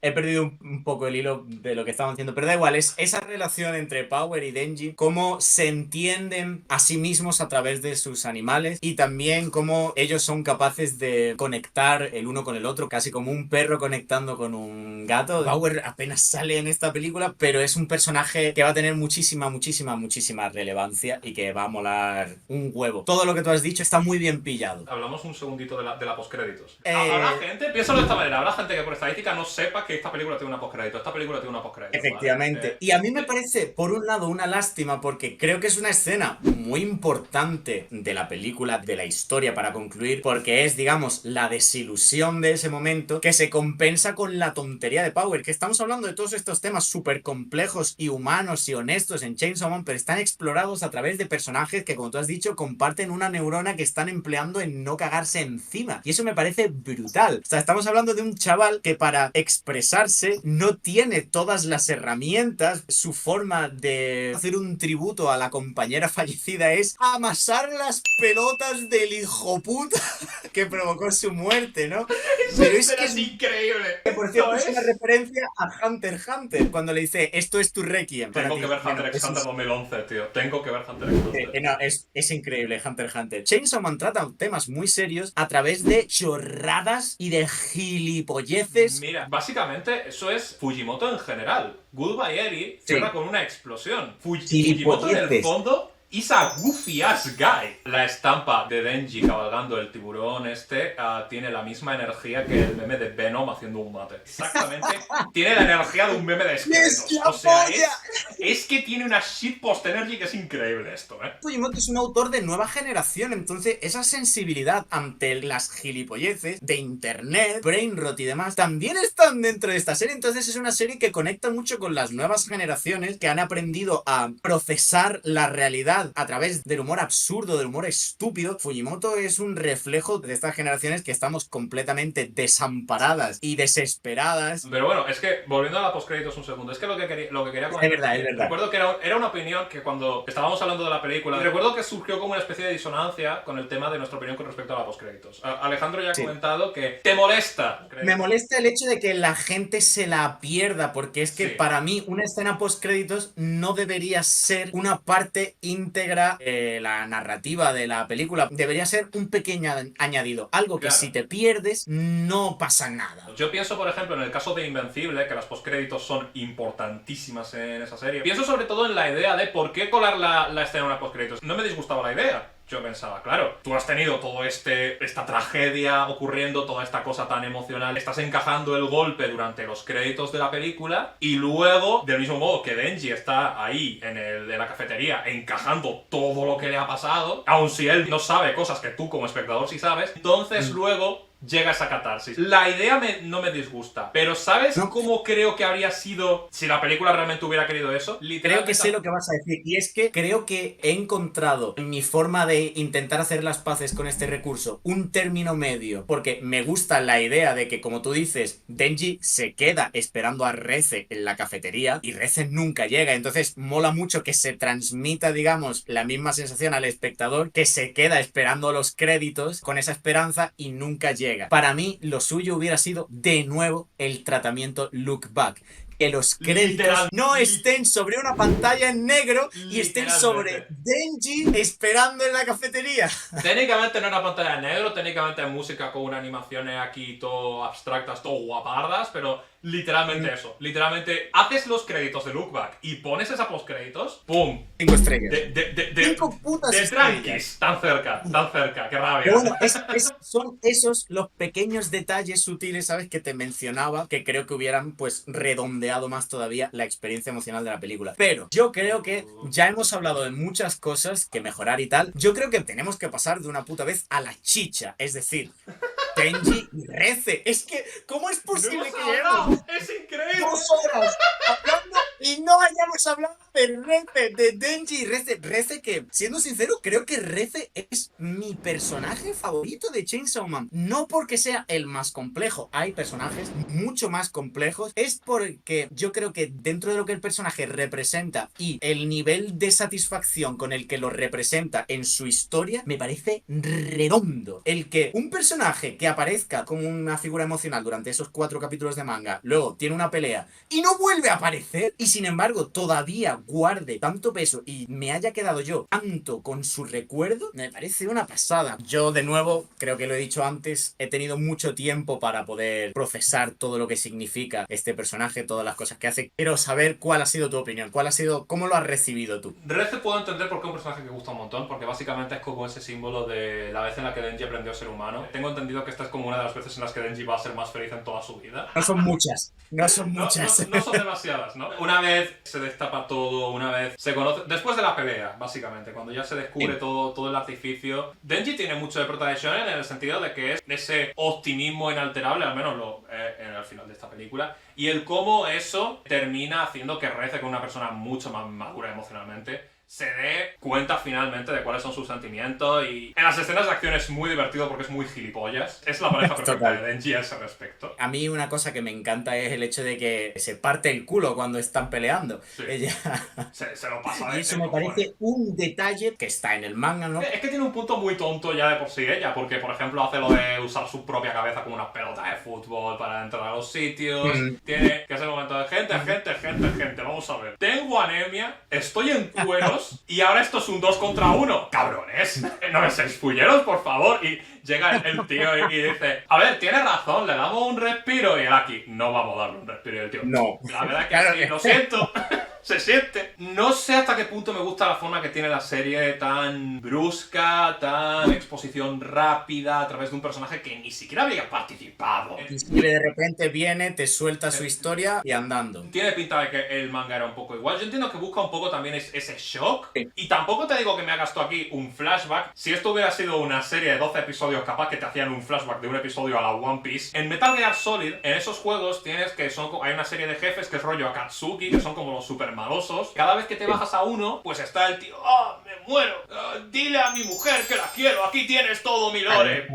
He perdido un poco el hilo de lo que estaban haciendo, pero da igual, es esa relación entre Power y Denji, cómo se entienden a sí mismos a través de sus animales, y también cómo ellos son capaces de conectar el uno con el otro, casi como un perro conectando con un gato. Power apenas sale en esta película, pero es un personaje que va a tener muchísima relevancia y que va a molar un huevo. Todo lo que tú has dicho está muy bien pillado. Hablamos un segundito de la postcréditos. Habrá gente, piénsalo de esta manera, habrá gente que por estadística no sepa que esta película tiene una postcrédito, esta película tiene una postcrédito. Efectivamente. ¿vale? Y a mí me parece, por un lado, una lástima, porque creo que es una escena muy importante de la película, de la historia, para concluir, porque es, digamos, la desilusión de ese momento que se compensa con la tontería de Power, que estamos hablando de todos estos temas súper complejos y humanos y honestos en Chainsaw Man, pero están explorados a través de personajes que, como tú has dicho, comparten una neurona que están empleando en no cagarse encima. Y eso me parece brutal. O sea, estamos hablando de un chaval que para expresarse no tiene todas las herramientas. Su forma de hacer un tributo a la compañera fallecida es amasar las pelotas del hijo puta que provocó su muerte, ¿no? Pero es que es increíble. Que por cierto es una referencia a Hunter x Hunter, cuando le dice, esto es tu Requiem. Tengo que ver Hunter x Hunter 2011, tío. Tengo que ver Hunter x Hunter. No, es increíble Hunter x Hunter. Chainsaw Man trata temas muy serios a través de chorradas y de gilipolleces. Mira, básicamente eso es Fujimoto en general. Goodbye Eri cierra con una explosión. Fujimoto en el fondo is a goofy ass guy. La estampa de Denji cabalgando el tiburón tiene la misma energía que el meme de Venom haciendo un mate. Exactamente. Tiene la energía de un meme de esqueletos. O sea, es que tiene una shitpost energy que es increíble esto, ¿eh? Fujimoto es un autor de nueva generación, entonces esa sensibilidad ante las gilipolleces de internet, brainrot y demás, también están dentro de esta serie. Entonces es una serie que conecta mucho con las nuevas generaciones que han aprendido a procesar la realidad a través del humor absurdo, del humor estúpido. Fujimoto es un reflejo de estas generaciones que estamos completamente desamparadas y desesperadas. Pero bueno, es que, volviendo a la postcréditos un segundo, es que lo que quería comentar... Es verdad. Recuerdo que era una opinión que cuando estábamos hablando de la película, recuerdo que surgió como una especie de disonancia con el tema de nuestra opinión con respecto a la postcréditos. Alejandro ya ha comentado que te molesta. Me molesta el hecho de que la gente se la pierda, porque es que para mí una escena postcréditos no debería ser una parte íntegra la narrativa de la película. Debería ser un pequeño añadido, algo que si te pierdes no pasa nada. Yo pienso, por ejemplo, en el caso de Invencible, que las postcréditos son importantísimas en esa serie. Pienso sobre todo en la idea de por qué colar la escena en una postcréditos. No me disgustaba la idea. Yo pensaba, claro, tú has tenido todo esta tragedia ocurriendo, toda esta cosa tan emocional, estás encajando el golpe durante los créditos de la película y luego, del mismo modo que Denji está ahí en la cafetería encajando todo lo que le ha pasado, aun si él no sabe cosas que tú como espectador sí sabes, entonces luego llega esa catarsis. La idea no me disgusta, pero ¿sabes cómo creo que habría sido si la película realmente hubiera querido eso? Creo que sé lo que vas a decir, y es que creo que he encontrado en mi forma de intentar hacer las paces con este recurso un término medio, porque me gusta la idea de que, como tú dices, Denji se queda esperando a Reze en la cafetería y Reze nunca llega, entonces mola mucho que se transmita, digamos, la misma sensación al espectador, que se queda esperando los créditos con esa esperanza y nunca llega. Para mí, lo suyo hubiera sido, de nuevo, el tratamiento look back. Que los créditos no estén sobre una pantalla en negro y estén sobre Denji esperando en la cafetería. Técnicamente no es una pantalla en negro, técnicamente es música con unas animaciones aquí todo abstractas, todo guapardas, pero literalmente eso. Literalmente haces los créditos de Look Back y pones esa postcréditos, ¡pum! 5 estrellas. 5 putas de tranquis. Tan cerca, qué rabia. Pero bueno, son esos los pequeños detalles sutiles, ¿sabes? Que te mencionaba, que creo que hubieran, pues, redondeado más todavía la experiencia emocional de la película. Pero yo creo que ya hemos hablado de muchas cosas que mejorar y tal. Yo creo que tenemos que pasar de una puta vez a la chicha, es decir, Denji y Reze. Es que, ¿cómo es posible que lleguemos? ¡Es increíble! 2 horas hablando y no hayamos hablado de Reze, de Denji y Reze? Reze que, siendo sincero, creo que Reze es mi personaje favorito de Chainsaw Man. No porque sea el más complejo, hay personajes mucho más complejos. Es porque yo creo que dentro de lo que el personaje representa y el nivel de satisfacción con el que lo representa en su historia, me parece redondo. El que un personaje que aparezca como una figura emocional durante esos 4 capítulos de manga, luego tiene una pelea y no vuelve a aparecer, y sin embargo todavía guarde tanto peso y me haya quedado yo tanto con su recuerdo, me parece una pasada. Yo, de nuevo, creo que lo he dicho antes, he tenido mucho tiempo para poder procesar todo lo que significa este personaje, todas las cosas que hace. Quiero saber cuál ha sido tu opinión, cómo lo has recibido tú. Reze puedo entender por qué es un personaje que gusta un montón, porque básicamente es como ese símbolo de la vez en la que Denji aprendió a ser humano. Tengo entendido que esta es como una de las veces en las que Denji va a ser más feliz en toda su vida. No son muchas, no son demasiadas, ¿no? Una vez se destapa todo, una vez se conoce, después de la pelea, básicamente, cuando ya se descubre todo el artificio. Denji tiene mucho de prota de shonen en el sentido de que es ese optimismo inalterable, al menos en el final de esta película, y el cómo eso termina haciendo que Reze, con una persona mucho más madura emocionalmente, se dé cuenta finalmente de cuáles son sus sentimientos. Y en las escenas de acción es muy divertido porque es muy gilipollas. Es la pareja perfecta de Denji a ese respecto. A mí una cosa que me encanta es el hecho de que se parte el culo cuando están peleando. Sí. Ella... se lo pasa de Y eso me parece un detalle que está en el manga, ¿no? Es que tiene un punto muy tonto ya de por sí ella, porque por ejemplo hace lo de usar su propia cabeza como una pelota de fútbol para entrar a los sitios. Tiene que es el momento de gente, vamos a ver. Tengo anemia, estoy en cueros y ahora esto es un 2 contra 1. Cabrones, no me seáis fulleros, por favor. Y llega el tío y dice, a ver, tiene razón, le damos un respiro. Y él aquí, no vamos a darle un respiro. Y el tío, no. La verdad es que sí, lo siento. Se siente. No sé hasta qué punto me gusta la forma que tiene la serie, tan brusca, tan exposición rápida a través de un personaje que ni siquiera había participado. Y de repente viene, te suelta su historia y andando. Tiene pinta de que el manga era un poco igual. Yo entiendo que busca un poco también ese shock. Sí. Y tampoco te digo que me hagas tú aquí un flashback. Si esto hubiera sido una serie de 12 episodios, capaz que te hacían un flashback de un episodio a la One Piece. En Metal Gear Solid, en esos juegos tienes que hay una serie de jefes que es rollo Akatsuki, que son como los super malosos. Cada vez que te bajas a uno, pues está el tío, ¡ah, me muero! Dile a mi mujer que la quiero, aquí tienes todo mi lore.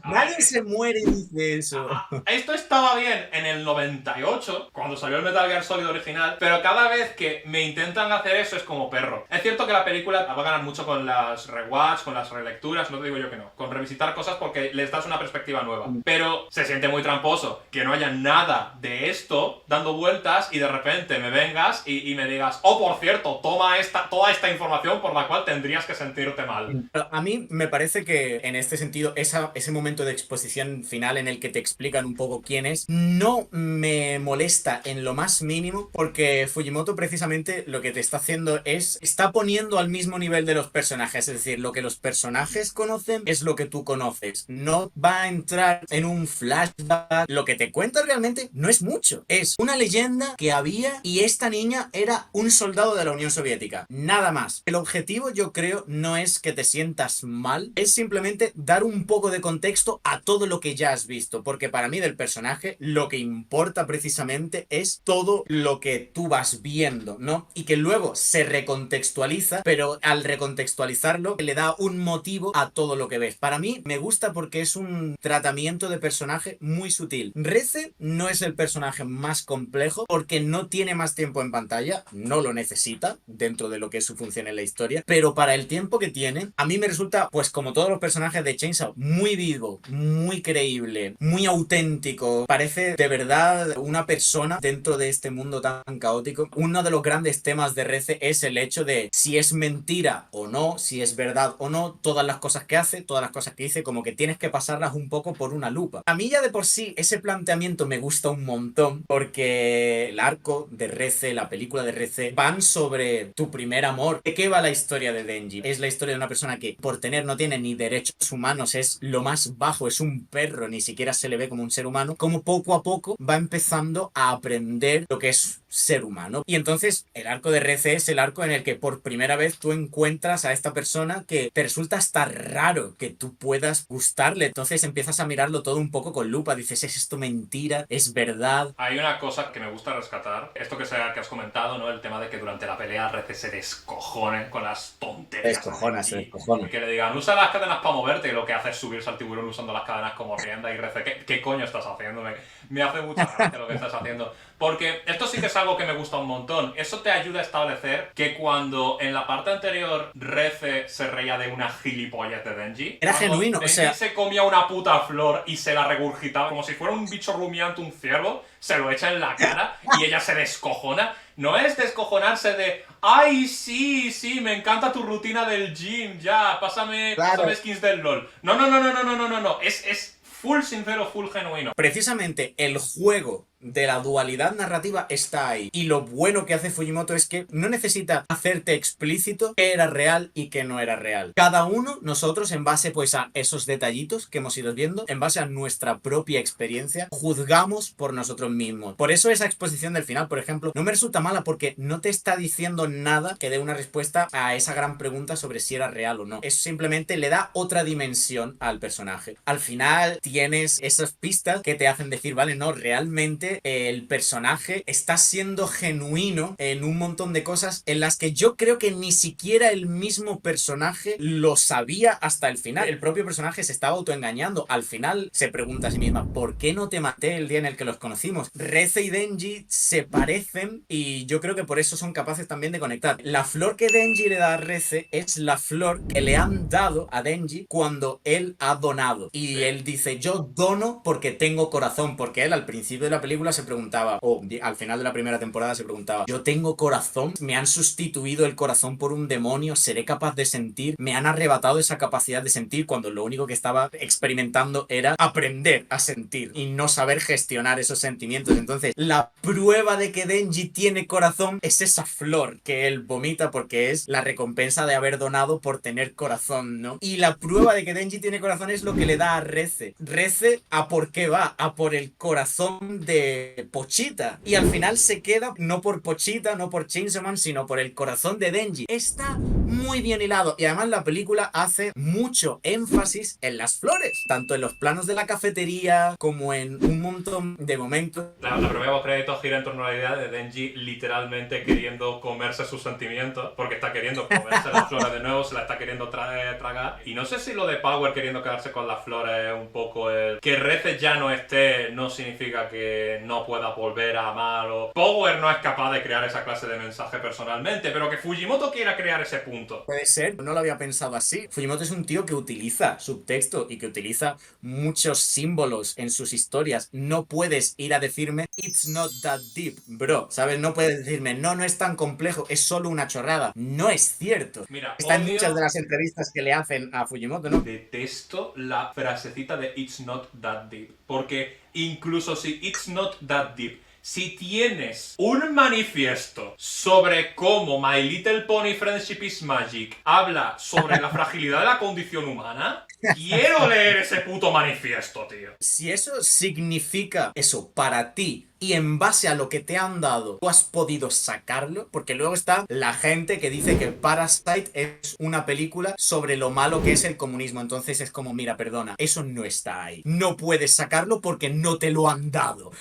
Nadie se muere y dice eso. Esto estaba bien en el 98, cuando salió el Metal Gear Solid original, pero cada vez que me intentan hacer eso es como perro. Es cierto que la película va a ganar mucho con las rewatch, con las relecturas, no te digo yo que no, con revisitar cosas porque les das una perspectiva nueva. Pero se siente muy tramposo que no haya nada de esto dando vueltas y de repente me vengas y me digas, oh, por cierto, toma toda esta información por la cual tendrías que sentirte mal. A mí me parece que en este sentido ese momento de exposición final en el que te explican un poco quién es no me molesta en lo más mínimo, porque Fujimoto precisamente lo que te está haciendo está poniendo al mismo nivel de los personajes, es decir, lo que los personajes conocen es lo que tú conoces, no va a entrar en un flashback, lo que te cuenta realmente no es mucho, es una leyenda que había y esta niña era un soldado de la Unión Soviética, nada más. El objetivo, yo creo, no es que te sientas mal, es simplemente dar un poco de contexto a todo lo que ya has visto, porque para mí del personaje lo que importa precisamente es todo lo que tú vas viendo, ¿no? Y que luego se recontextualiza, pero al recontextualizarlo le da un motivo a todo lo que ves. Para mí me gusta porque es un tratamiento de personaje muy sutil. Reze no es el personaje más complejo porque no tiene más tiempo en pantalla, no lo necesita dentro de lo que es su función en la historia, pero para el tiempo que tiene, a mí me resulta, pues como todos los personajes de Chainsaw, muy vivo, muy creíble, muy auténtico, parece de verdad una persona dentro de este mundo tan caótico. Uno de los grandes temas de Reze es el hecho de si es mentira o no, si es verdad o no, todas las cosas que hace, todas las cosas que dice, como que tienes que pasarlas un poco por una lupa. A mí ya de por sí ese planteamiento me gusta un montón porque el arco de Reze, la película de Reze, van sobre tu primer amor. ¿De qué va la historia de Denji? Es la historia de una persona que por tener no tiene ni derechos humanos, es lo más bajo, es un perro, ni siquiera se le ve como un ser humano, como poco a poco va empezando a aprender lo que es ser humano. Y entonces el arco de Reze es el arco en el que por primera vez tú encuentras a esta persona que te resulta hasta raro que tú puedas gustarle. Entonces empiezas a mirarlo todo un poco con lupa, dices, ¿es esto mentira? ¿Es verdad? Hay una cosa que me gusta rescatar, esto que has comentado, ¿no? El tema de que durante la pelea Reze se descojone con las tonterías. Se descojona. Que le digan, usa las cadenas para moverte, y lo que hace es subirse al tiburón usando las cadenas como rienda, y Reze, ¿qué coño estás haciendo? Me hace mucha gracia lo que estás haciendo. Porque esto sí que es algo que me gusta un montón. Eso te ayuda a establecer que cuando en la parte anterior Reze se reía de una gilipollez de Denji, era genuino, Denji o sea, se comía una puta flor y se la regurgitaba como si fuera un bicho rumiante, un ciervo, se lo echa en la cara y ella se descojona. No es descojonarse de, ay, sí, me encanta tu rutina del gym, ya, pásame skins del LOL. No. Es full sincero, full genuino. Precisamente el juego de la dualidad narrativa está ahí. Y lo bueno que hace Fujimoto es que no necesita hacerte explícito qué era real y qué no era real. Cada uno, nosotros, en base pues a esos detallitos que hemos ido viendo, en base a nuestra propia experiencia, juzgamos por nosotros mismos. Por eso esa exposición del final, por ejemplo, no me resulta mala porque no te está diciendo nada que dé una respuesta a esa gran pregunta sobre si era real o no. Eso simplemente le da otra dimensión al personaje. Al final tienes esas pistas que te hacen decir, vale, no, realmente realmente el personaje está siendo genuino en un montón de cosas en las que yo creo que ni siquiera el mismo personaje lo sabía hasta el final. El propio personaje se estaba autoengañando. Al final se pregunta a sí misma, ¿por qué no te maté el día en el que los conocimos? Reze y Denji se parecen y yo creo que por eso son capaces también de conectar. La flor que Denji le da a Reze es la flor que le han dado a Denji cuando él ha donado. Y él dice, yo dono porque tengo corazón, porque él al principio de la película se preguntaba, o al final de la primera temporada se preguntaba, yo tengo corazón, me han sustituido el corazón por un demonio, seré capaz de sentir, me han arrebatado esa capacidad de sentir cuando lo único que estaba experimentando era aprender a sentir y no saber gestionar esos sentimientos. Entonces, la prueba de que Denji tiene corazón es esa flor que él vomita porque es la recompensa de haber donado por tener corazón, ¿no? Y la prueba de que Denji tiene corazón es lo que le da a Reze. Reze, ¿a por qué va? A por el corazón de Pochita. Y al final se queda no por Pochita, no por Chainsaw Man, sino por el corazón de Denji. Está muy bien hilado. Y además la película hace mucho énfasis en las flores. Tanto en los planos de la cafetería como en un montón de momentos. La primera crédito gira en torno a la idea de Denji literalmente queriendo comerse sus sentimientos, porque está queriendo comerse las flores de nuevo, se la está queriendo tragar. Y no sé si lo de Power queriendo quedarse con las flores es un poco el... Que Reze ya no esté no significa que no pueda volver a amar o... Power no es capaz de crear esa clase de mensaje personalmente, pero que Fujimoto quiera crear ese punto. Puede ser, no lo había pensado así. Fujimoto es un tío que utiliza subtexto y que utiliza muchos símbolos en sus historias. No puedes ir a decirme it's not that deep, bro, ¿sabes? No puedes decirme no es tan complejo, es solo una chorrada. No es cierto. Mira, está en muchas de las entrevistas que le hacen a Fujimoto, ¿no? Detesto la frasecita de it's not that deep, porque incluso si it's not that deep, si tienes un manifiesto sobre cómo My Little Pony Friendship is Magic habla sobre la fragilidad de la condición humana, quiero leer ese puto manifiesto, tío. Si eso significa eso para ti y en base a lo que te han dado tú has podido sacarlo, porque luego está la gente que dice que Parasite es una película sobre lo malo que es el comunismo, entonces es como, mira, perdona, eso no está ahí, no puedes sacarlo porque no te lo han dado.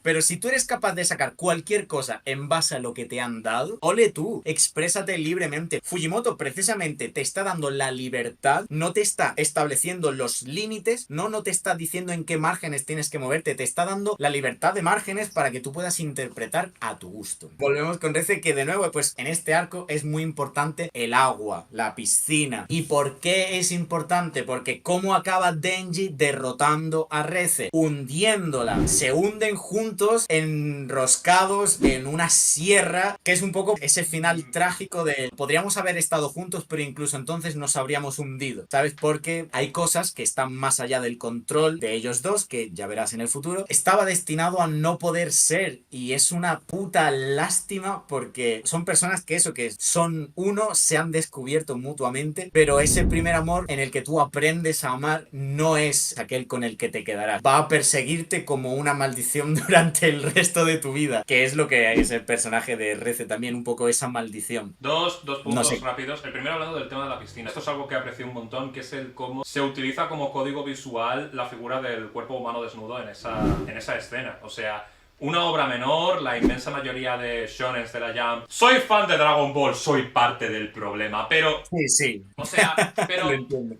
Pero si tú eres capaz de sacar cualquier cosa en base a lo que te han dado, ole tú, exprésate libremente. Fujimoto precisamente te está dando la libertad, no te está estableciendo los límites, no te está diciendo en qué márgenes tienes que moverte, te está dando la libertad de márgenes para que tú puedas interpretar a tu gusto. Volvemos con Reze, que de nuevo, pues en este arco es muy importante el agua, la piscina. ¿Y por qué es importante? Porque cómo acaba Denji derrotando a Reze, hundiéndola. Se hunden juntos, enroscados en una sierra, que es un poco ese final trágico de podríamos haber estado juntos, pero incluso entonces nos habríamos hundido, ¿sabes? Porque hay cosas que están más allá del control de ellos dos, que ya verás en el futuro. Estaba destinado a no poder ser y es una puta lástima porque son personas que son uno, se han descubierto mutuamente, pero ese primer amor en el que tú aprendes a amar no es aquel con el que te quedarás. Va a perseguirte como una maldición durante el resto de tu vida, que es lo que es el personaje de Reze también, un poco esa maldición. Dos puntos rápidos. El primero hablando del tema de la piscina. Esto es algo que aprecio un montón, que es el cómo se utiliza como código visual la figura del cuerpo humano desnudo en esa escena. O sea, una obra menor, la inmensa mayoría de shonens de la Jump. Soy fan de Dragon Ball, soy parte del problema, pero... Sí. O sea, pero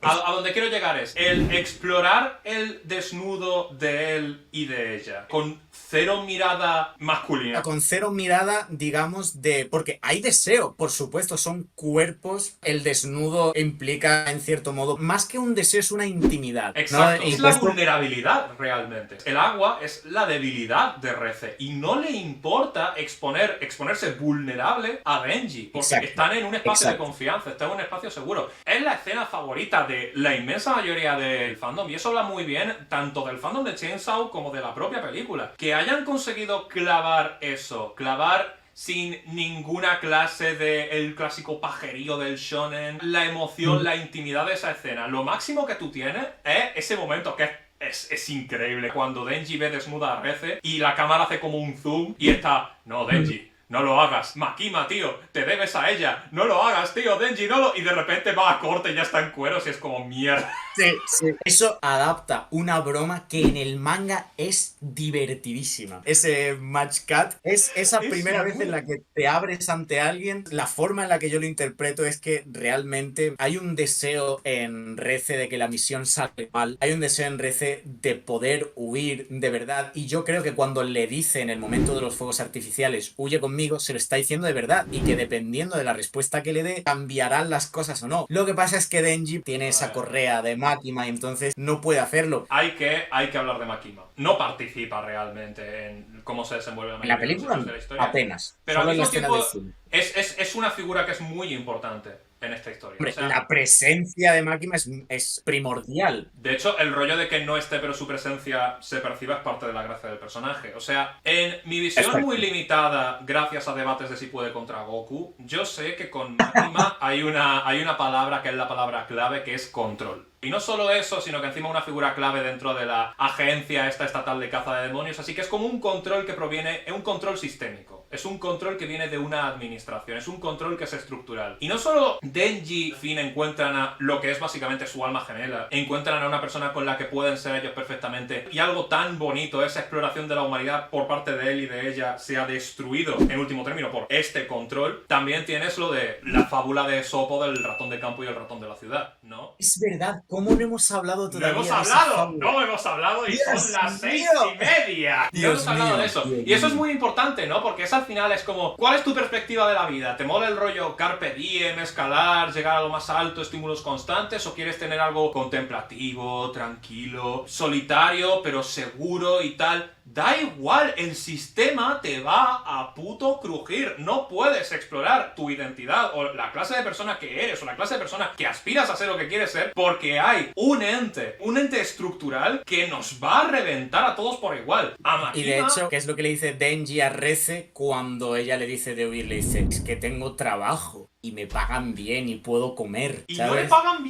a donde quiero llegar es el explorar el desnudo de él y de ella con cero mirada masculina. Con cero mirada, digamos, porque hay deseo, por supuesto, son cuerpos. El desnudo implica, en cierto modo, más que un deseo, es una intimidad. Exacto, ¿no? es la vulnerabilidad, realmente. El agua es la debilidad de Reze y no le importa exponerse vulnerable a Denji, porque están en un espacio de confianza, están en un espacio seguro. Es la escena favorita de la inmensa mayoría del fandom y eso habla muy bien tanto del fandom de Chainsaw como de la propia película. Que hayan conseguido clavar sin ninguna clase de el clásico pajerío del shonen, la emoción, la intimidad de esa escena. Lo máximo que tú tienes es ese momento que es increíble cuando Denji ve desnuda a Reze y la cámara hace como un zoom y está, no, Denji, no lo hagas, Makima, tío, te debes a ella, no lo hagas, tío, Denji, no lo... Y de repente va a corte y ya está en cueros y es como mierda. Sí, sí. Eso adapta una broma que en el manga es divertidísima. Ese Match Cat es esa primera vez en la que te abres ante alguien. La forma en la que yo lo interpreto es que realmente hay un deseo en Reze de que la misión salga mal. Hay un deseo en Reze de poder huir de verdad. Y yo creo que cuando le dice en el momento de los fuegos artificiales, huye conmigo, se lo está diciendo de verdad. Y que dependiendo de la respuesta que le dé, cambiarán las cosas o no. Lo que pasa es que Denji tiene esa correa de Makima y entonces no puede hacerlo. Hay que hablar de Makima. No participa realmente en cómo se desenvuelve En la película de la historia. apenas. Pero solo al en la mismo escena tiempo de cine. es una figura que es muy importante en esta historia. Hombre, O sea, la presencia de Makima es primordial. de hecho, el rollo de que no esté pero su presencia se perciba es parte de la gracia del personaje. O sea, en mi visión Exacto. muy limitada, gracias a debates de si puede contra Goku, yo sé que con Makima hay una palabra que es la palabra clave, que es control. Y no solo eso, sino que encima una figura clave dentro de la agencia esta estatal de caza de demonios, así que es como un control que proviene, es un control sistémico, es un control que viene de una administración, es un control que es estructural. Y no solo Denji y Finn encuentran a lo que es básicamente su alma gemela, encuentran a una persona con la que pueden ser ellos perfectamente, y algo tan bonito, esa exploración de la humanidad por parte de él y de ella se ha destruido, en último término, por este control. También tienes lo de la fábula de Esopo del ratón de campo y el ratón de la ciudad, ¿no? Es verdad, ¿cómo no hemos hablado todavía? No hemos de esa hablado, fábula? no hemos hablado y Dios son las mío. 6:30. No Dios hemos hablado mío, de eso. Dios Y eso es mío. muy importante, ¿no? Porque es al final es como, ¿cuál es tu perspectiva de la vida? ¿Te mola el rollo carpe diem, escalar, llegar a lo más alto, estímulos constantes? ¿O quieres tener algo contemplativo, tranquilo, solitario, pero seguro y tal? Da igual, el sistema te va a puto crujir. No puedes explorar tu identidad o la clase de persona que eres o la clase de persona que aspiras a ser o que quieres ser, porque hay un ente estructural que nos va a reventar a todos por igual. A Makima, Y de hecho, ¿qué es lo que le dice Denji a Reze cuando ella le dice de huir? Le dice, es que tengo trabajo y me pagan bien y puedo comer, y ¿sabes? no le pagan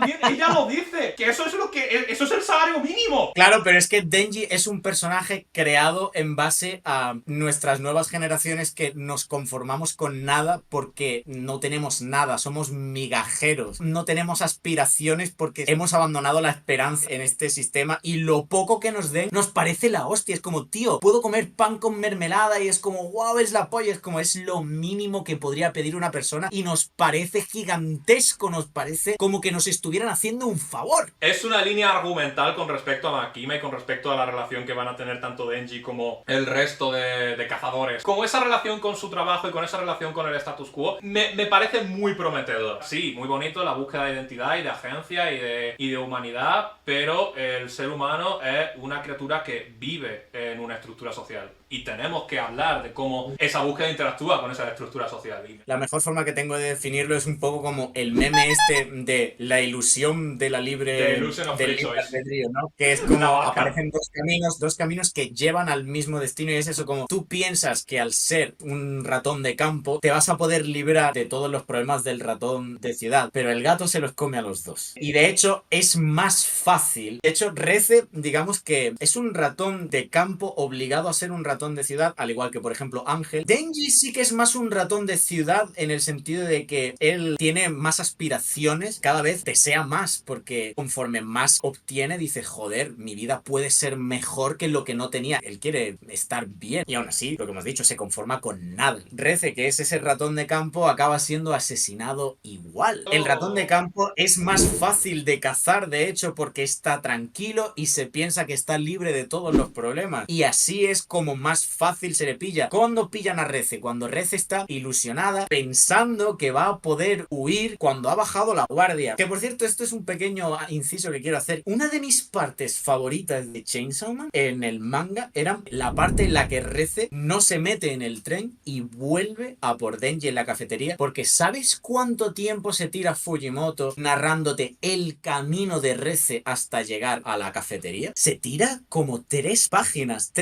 bien, ella lo dice, que eso es el salario mínimo. Claro, pero es que Denji es un personaje creado en base a nuestras nuevas generaciones que nos conformamos con nada porque no tenemos nada, somos migajeros, no tenemos aspiraciones porque hemos abandonado la esperanza en este sistema y lo poco que nos den nos parece la hostia. Es como, tío, puedo comer pan con mermelada y es como, wow, es la polla, es como, es lo mínimo que podría pedir una persona y nos parece gigantesco, nos parece como que nos estuvieran haciendo un favor. Es una línea argumental con respecto a Makima y con respecto a la relación que van a tener tanto Denji como el resto de cazadores. Como esa relación con su trabajo y con esa relación con el status quo, me parece muy prometedor. Sí, muy bonito la búsqueda de identidad y de agencia y de humanidad, pero el ser humano es una criatura que vive en una estructura social. Y tenemos que hablar de cómo esa búsqueda interactúa con esa estructura social. La mejor forma que tengo de definirlo es un poco como el meme este de la ilusión de la libre... The Illusion of Free Choice. albedrío, ¿no? Que es como Una vaca. aparecen dos caminos que llevan al mismo destino y es eso como tú piensas que al ser un ratón de campo te vas a poder librar de todos los problemas del ratón de ciudad, pero el gato se los come a los dos. Y de hecho es más fácil. De hecho, Reze, digamos que es un ratón de campo obligado a ser un ratón de ciudad, al igual que por ejemplo Ángel. Denji sí que es más un ratón de ciudad en el sentido de que él tiene más aspiraciones, cada vez desea más, porque conforme más obtiene dice, joder, mi vida puede ser mejor que lo que no tenía. Él quiere estar bien y aún así, lo que hemos dicho, se conforma con nada. Reze, que es ese ratón de campo, acaba siendo asesinado igual. El ratón de campo es más fácil de cazar, de hecho, porque está tranquilo y se piensa que está libre de todos los problemas. Y así es como más fácil se le pilla. ¿Cuándo pillan a Reze? Cuando Reze está ilusionada, pensando que va a poder huir cuando ha bajado la guardia. Que por cierto, esto es un pequeño inciso que quiero hacer. Una de mis partes favoritas de Chainsaw Man en el manga era la parte en la que Reze no se mete en el tren y vuelve a por Denji en la cafetería, porque ¿sabes cuánto tiempo se tira Fujimoto narrándote el camino de Reze hasta llegar a la cafetería? Se tira como 3 páginas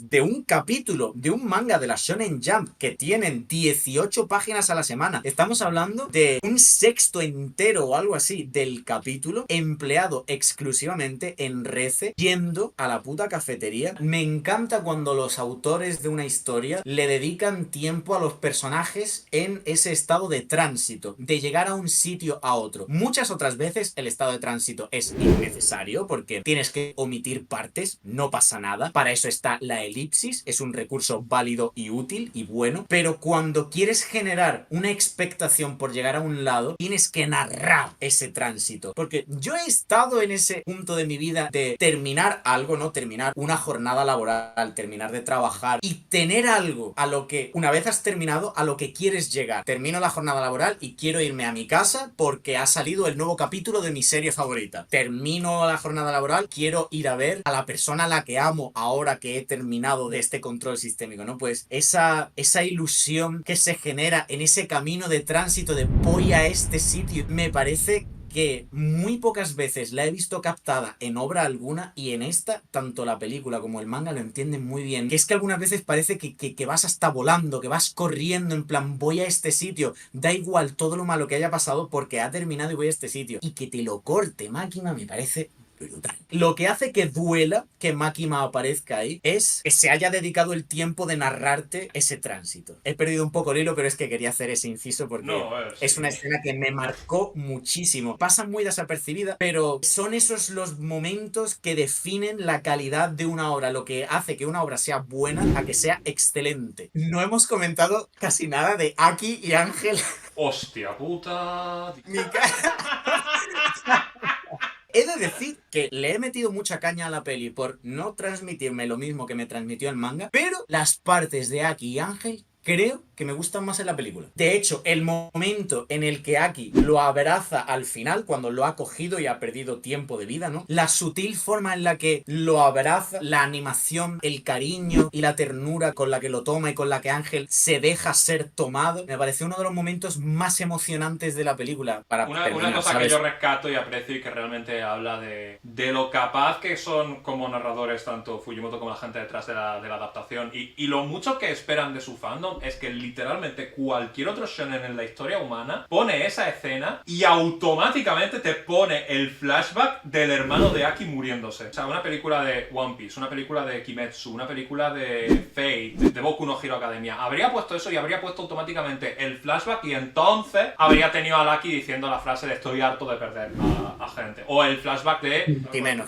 de un capítulo de un manga de la Shonen Jump que tienen 18 8 páginas a la semana. Estamos hablando de un sexto entero o algo así del capítulo empleado exclusivamente en Rece yendo a la puta cafetería. Me encanta cuando los autores de una historia le dedican tiempo a los personajes en ese estado de tránsito, de llegar a un sitio a otro. Muchas otras veces el estado de tránsito es innecesario porque tienes que omitir partes, no pasa nada. Para eso está la elipsis, es un recurso válido y útil y bueno, pero cuando quieres generar una expectación por llegar a un lado, tienes que narrar ese tránsito. Porque yo he estado en ese punto de mi vida de terminar algo, ¿no? Terminar una jornada laboral, terminar de trabajar y tener algo a lo que, una vez has terminado, a lo que quieres llegar. Termino la jornada laboral y quiero irme a mi casa porque ha salido el nuevo capítulo de mi serie favorita. Termino la jornada laboral, quiero ir a ver a la persona a la que amo ahora que he terminado de este control sistémico, ¿no? Pues esa ilusión que se genera en ese camino de tránsito de voy a este sitio, me parece que muy pocas veces la he visto captada en obra alguna, y en esta, tanto la película como el manga lo entienden muy bien. Que es que algunas veces parece que vas hasta volando, que vas corriendo en plan voy a este sitio, da igual todo lo malo que haya pasado porque ha terminado y voy a este sitio. Y que te lo corte Makima me parece brutal. Lo que hace que duela que Makima aparezca ahí es que se haya dedicado el tiempo de narrarte ese tránsito. He perdido un poco el hilo, pero es que quería hacer ese inciso porque es una escena que me marcó muchísimo. Pasa muy desapercibida, pero son esos los momentos que definen la calidad de una obra, lo que hace que una obra sea buena a que sea excelente. No hemos comentado casi nada de Aki y Ángel. ¡Hostia puta! Mi cara. He de decir que le he metido mucha caña a la peli por no transmitirme lo mismo que me transmitió el manga, pero las partes de Aki y Ángel creo que me gustan más en la película. De hecho, el momento en el que Aki lo abraza al final, cuando lo ha cogido y ha perdido tiempo de vida, ¿no? La sutil forma en la que lo abraza, la animación, el cariño y la ternura con la que lo toma y con la que Ángel se deja ser tomado, me parece uno de los momentos más emocionantes de la película. Una cosa, ¿sabes?, que yo rescato y aprecio y que realmente habla de lo capaz que son como narradores tanto Fujimoto como la gente detrás de la adaptación y lo mucho que esperan de su fandom es que literalmente cualquier otro shonen en la historia humana pone esa escena y automáticamente te pone el flashback del hermano de Aki muriéndose. O sea, una película de One Piece, una película de Kimetsu, una película de Fate, de Boku no Hero Academia. Habría puesto eso y habría puesto automáticamente el flashback y entonces habría tenido a Aki diciendo la frase de estoy harto de perder a gente. O el flashback de... Jimeno,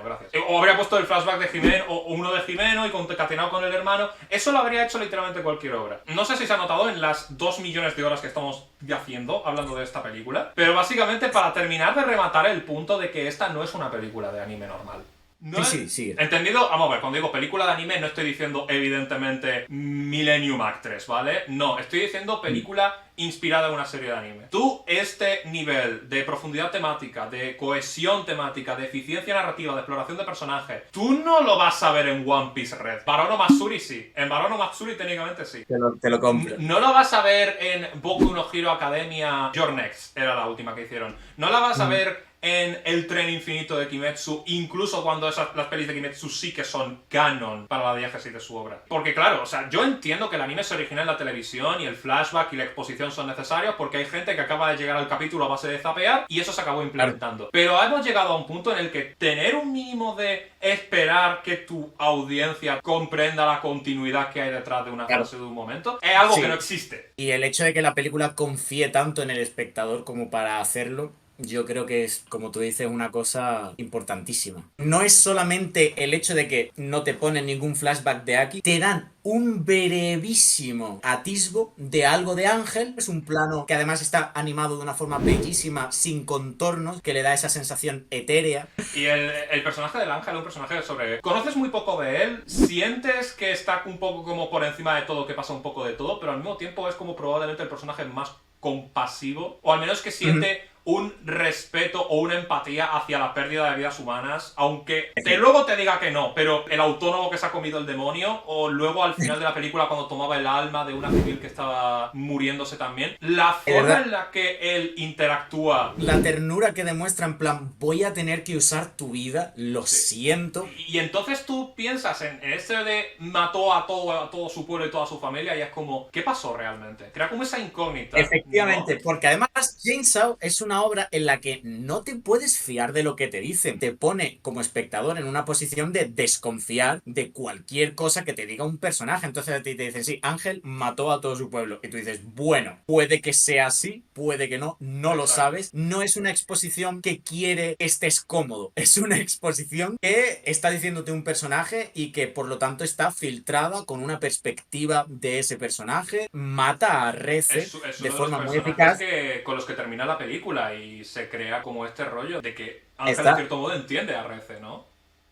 gracias. O habría puesto el flashback de Jimeno o uno de Jimeno y concatenado con el hermano. Eso lo habría hecho literalmente cualquier obra. No sé si se ha notado en las 2 millones de horas que estamos haciendo hablando de esta película, pero básicamente para terminar de rematar el punto de que esta no es una película de anime normal. No sí. ¿Entendido? Vamos a ver, cuando digo película de anime no estoy diciendo evidentemente Millennium Actress, ¿vale? No, estoy diciendo película inspirada en una serie de anime. Tú, este nivel de profundidad temática, de cohesión temática, de eficiencia narrativa, de exploración de personajes, tú no lo vas a ver en One Piece Red. Barono Matsuri sí. En Barono Matsuri técnicamente sí. Te lo compro. No lo vas a ver en Boku no Hero Academia Your Next, era la última que hicieron. No la vas a ver en El Tren Infinito de Kimetsu, incluso cuando las pelis de Kimetsu sí que son canon para la diágesis de su obra. Porque claro, o sea, yo entiendo que el anime se origina en la televisión y el flashback y la exposición son necesarios porque hay gente que acaba de llegar al capítulo a base de zapear y eso se acabó implementando. Pero hemos llegado a un punto en el que tener un mínimo de esperar que tu audiencia comprenda la continuidad que hay detrás de una frase de un momento es algo que no existe. Y el hecho de que la película confíe tanto en el espectador como para hacerlo, yo creo que es, como tú dices, una cosa importantísima. No es solamente el hecho de que no te ponen ningún flashback de Aki, te dan un brevísimo atisbo de algo de Ángel. Es un plano que además está animado de una forma bellísima, sin contornos, que le da esa sensación etérea. Y el personaje del Ángel es un personaje sobre... Conoces muy poco de él, sientes que está un poco como por encima de todo, que pasa un poco de todo, pero al mismo tiempo es como probablemente el personaje más compasivo, o al menos que siente un respeto o una empatía hacia la pérdida de vidas humanas, aunque luego te diga que no, pero el autónomo que se ha comido el demonio, o luego al final de la película cuando tomaba el alma de una civil que estaba muriéndose también, la forma en la que él interactúa, la ternura que demuestra en plan, voy a tener que usar tu vida, lo siento. Y entonces tú piensas en ese de mató a todo su pueblo y toda su familia, y es como, ¿qué pasó realmente? Crea como esa incógnita. Efectivamente, ¿no? porque además Chainsaw es una obra en la que no te puedes fiar de lo que te dicen. Te pone como espectador en una posición de desconfiar de cualquier cosa que te diga un personaje. Entonces a ti te dicen, sí, Ángel mató a todo su pueblo. Y tú dices, bueno, puede que sea así, puede que no, no lo sabes. No es una exposición que quiere que estés cómodo. Es una exposición que está diciéndote un personaje y que por lo tanto está filtrada con una perspectiva de ese personaje. Mata a Reze de forma muy eficaz. Con los que termina la película y se crea como este rollo de que Ángel de cierto modo entiende a Reze, ¿no?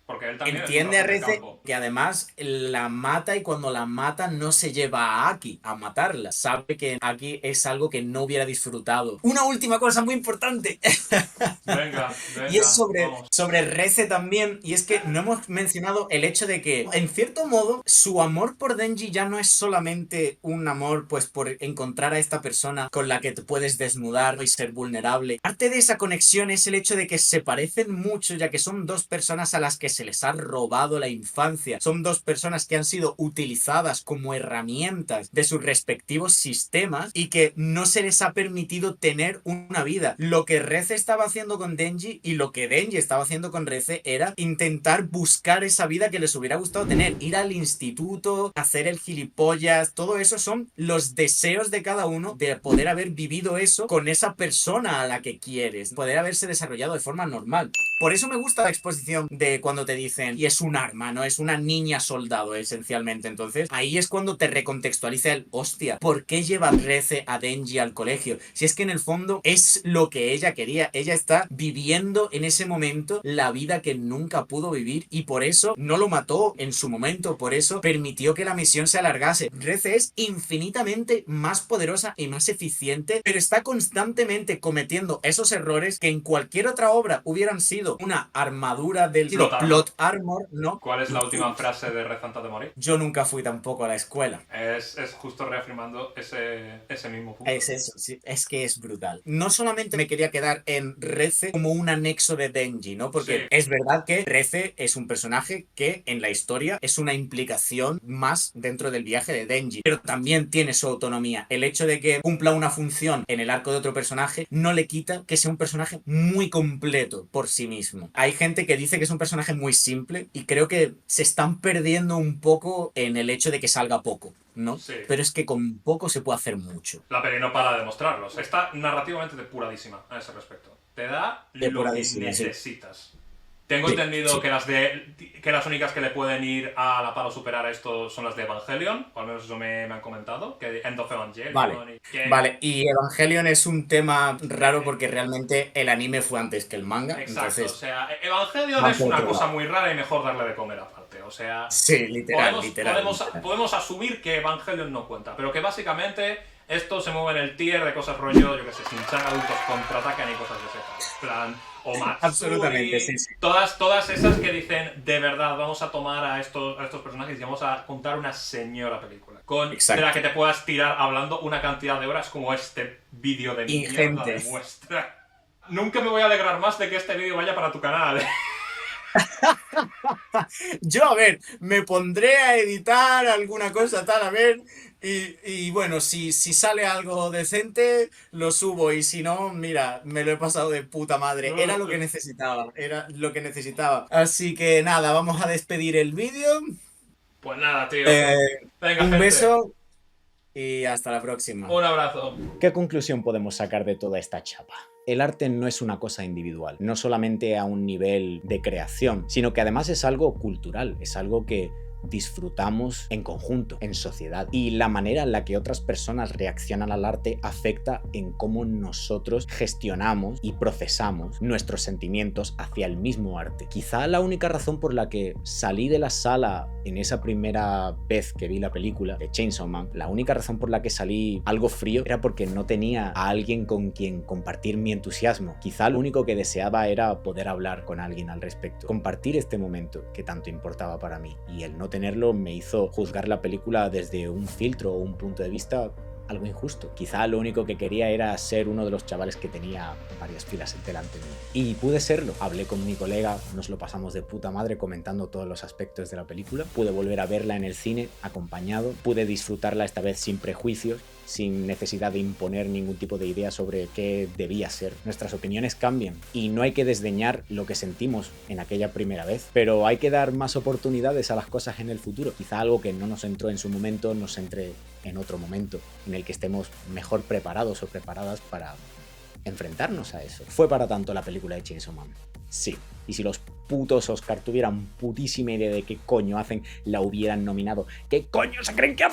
Porque él también entiende a Reze, que además la mata, y cuando la mata no se lleva a Aki a matarla. Sabe que Aki es algo que no hubiera disfrutado. Una última cosa muy importante. Venga, y es sobre Reze también. Y es que no hemos mencionado el hecho de que, en cierto modo, su amor por Denji ya no es solamente un amor pues por encontrar a esta persona con la que te puedes desnudar y ser vulnerable. Parte de esa conexión es el hecho de que se parecen mucho, ya que son dos personas a las que se les ha robado la infancia. Son dos personas que han sido utilizadas como herramientas de sus respectivos sistemas y que no se les ha permitido tener una vida. Lo que Reze estaba haciendo con Denji y lo que Denji estaba haciendo con Reze era intentar buscar esa vida que les hubiera gustado tener. Ir al instituto, hacer el gilipollas, todo eso son los deseos de cada uno de poder haber vivido eso con esa persona a la que quieres, poder haberse desarrollado de forma normal. Por eso me gusta la exposición de cuando te dicen, y es un arma, ¿no? Es una niña soldado, esencialmente. Entonces, ahí es cuando te recontextualiza el, hostia, ¿por qué lleva Reze a Denji al colegio? Si es que en el fondo es lo que ella quería. Ella está viviendo en ese momento la vida que nunca pudo vivir y por eso no lo mató en su momento, por eso permitió que la misión se alargase. Reze es infinitamente más poderosa y más eficiente, pero está constantemente cometiendo esos errores que en cualquier otra obra hubieran sido una armadura del plot armor, ¿no? ¿Cuál es la última frase de Reze antes de morir? Yo nunca fui tampoco a la escuela. Es justo reafirmando ese mismo punto. Es eso, sí, es que es brutal. No solamente me quería quedar en Reze como un anexo de Denji, ¿no? Porque sí, es verdad que Reze es un personaje que en la historia es una implicación más dentro del viaje de Denji, pero también tiene su autonomía. El hecho de que cumpla una función en el arco de otro personaje no le quita que sea un personaje muy completo por sí mismo. Hay gente que dice que es un personaje muy simple y creo que se están perdiendo un poco en el hecho de que salga poco, ¿no? Sí. Pero es que con poco se puede hacer mucho. La peli no para de demostrarlo. Está narrativamente depuradísima a ese respecto. Te da lo que necesitas. Sí. Tengo entendido que las únicas que le pueden ir a la par o superar a esto son las de Evangelion, o al menos eso me han comentado, que End of Evangelion. Vale, y Evangelion es un tema raro porque realmente el anime fue antes que el manga. Exacto, entonces, o sea, Evangelion es una cosa muy rara y mejor darle de comer aparte. O sea, sí, literal. Podemos asumir que Evangelion no cuenta, pero que básicamente esto se mueve en el tier de cosas rollo, yo que sé, Shin-chan, adultos contraatacan y cosas de ese plan. O Matsuri, absolutamente, sí. Todas esas que dicen, de verdad, vamos a tomar a estos personajes y vamos a contar una señora película. De la que te puedas tirar hablando una cantidad de horas como este vídeo de mierda demuestra. Nunca me voy a alegrar más de que este vídeo vaya para tu canal. Yo, a ver, me pondré a editar alguna cosa tal, a ver, y bueno, si sale algo decente, lo subo, y si no, mira, me lo he pasado de puta madre. Era lo que necesitaba, Así que nada, vamos a despedir el vídeo. Pues nada, tío. Venga, un beso y hasta la próxima. Un abrazo. ¿Qué conclusión podemos sacar de toda esta chapa? El arte no es una cosa individual, no solamente a un nivel de creación, sino que además es algo cultural, es algo que disfrutamos en conjunto, en sociedad. Y la manera en la que otras personas reaccionan al arte afecta en cómo nosotros gestionamos y procesamos nuestros sentimientos hacia el mismo arte. Quizá la única razón por la que salí de la sala en esa primera vez que vi la película de Chainsaw Man, la única razón por la que salí algo frío era porque no tenía a alguien con quien compartir mi entusiasmo. Quizá lo único que deseaba era poder hablar con alguien al respecto, compartir este momento que tanto importaba para mí, y el no tenerlo me hizo juzgar la película desde un filtro o un punto de vista algo injusto. Quizá lo único que quería era ser uno de los chavales que tenía varias filas delante de mí. Y pude serlo. Hablé con mi colega, nos lo pasamos de puta madre comentando todos los aspectos de la película. Pude volver a verla en el cine, acompañado. Pude disfrutarla esta vez sin prejuicios, sin necesidad de imponer ningún tipo de idea sobre qué debía ser. Nuestras opiniones cambian y no hay que desdeñar lo que sentimos en aquella primera vez, pero hay que dar más oportunidades a las cosas en el futuro. Quizá algo que no nos entró en su momento nos entre en otro momento en el que estemos mejor preparados o preparadas para enfrentarnos a eso. ¿Fue para tanto la película de Chainsaw Man? Sí. Y si los putos Oscar tuvieran putísima idea de qué coño hacen, la hubieran nominado. ¿Qué coño se creen que hacen?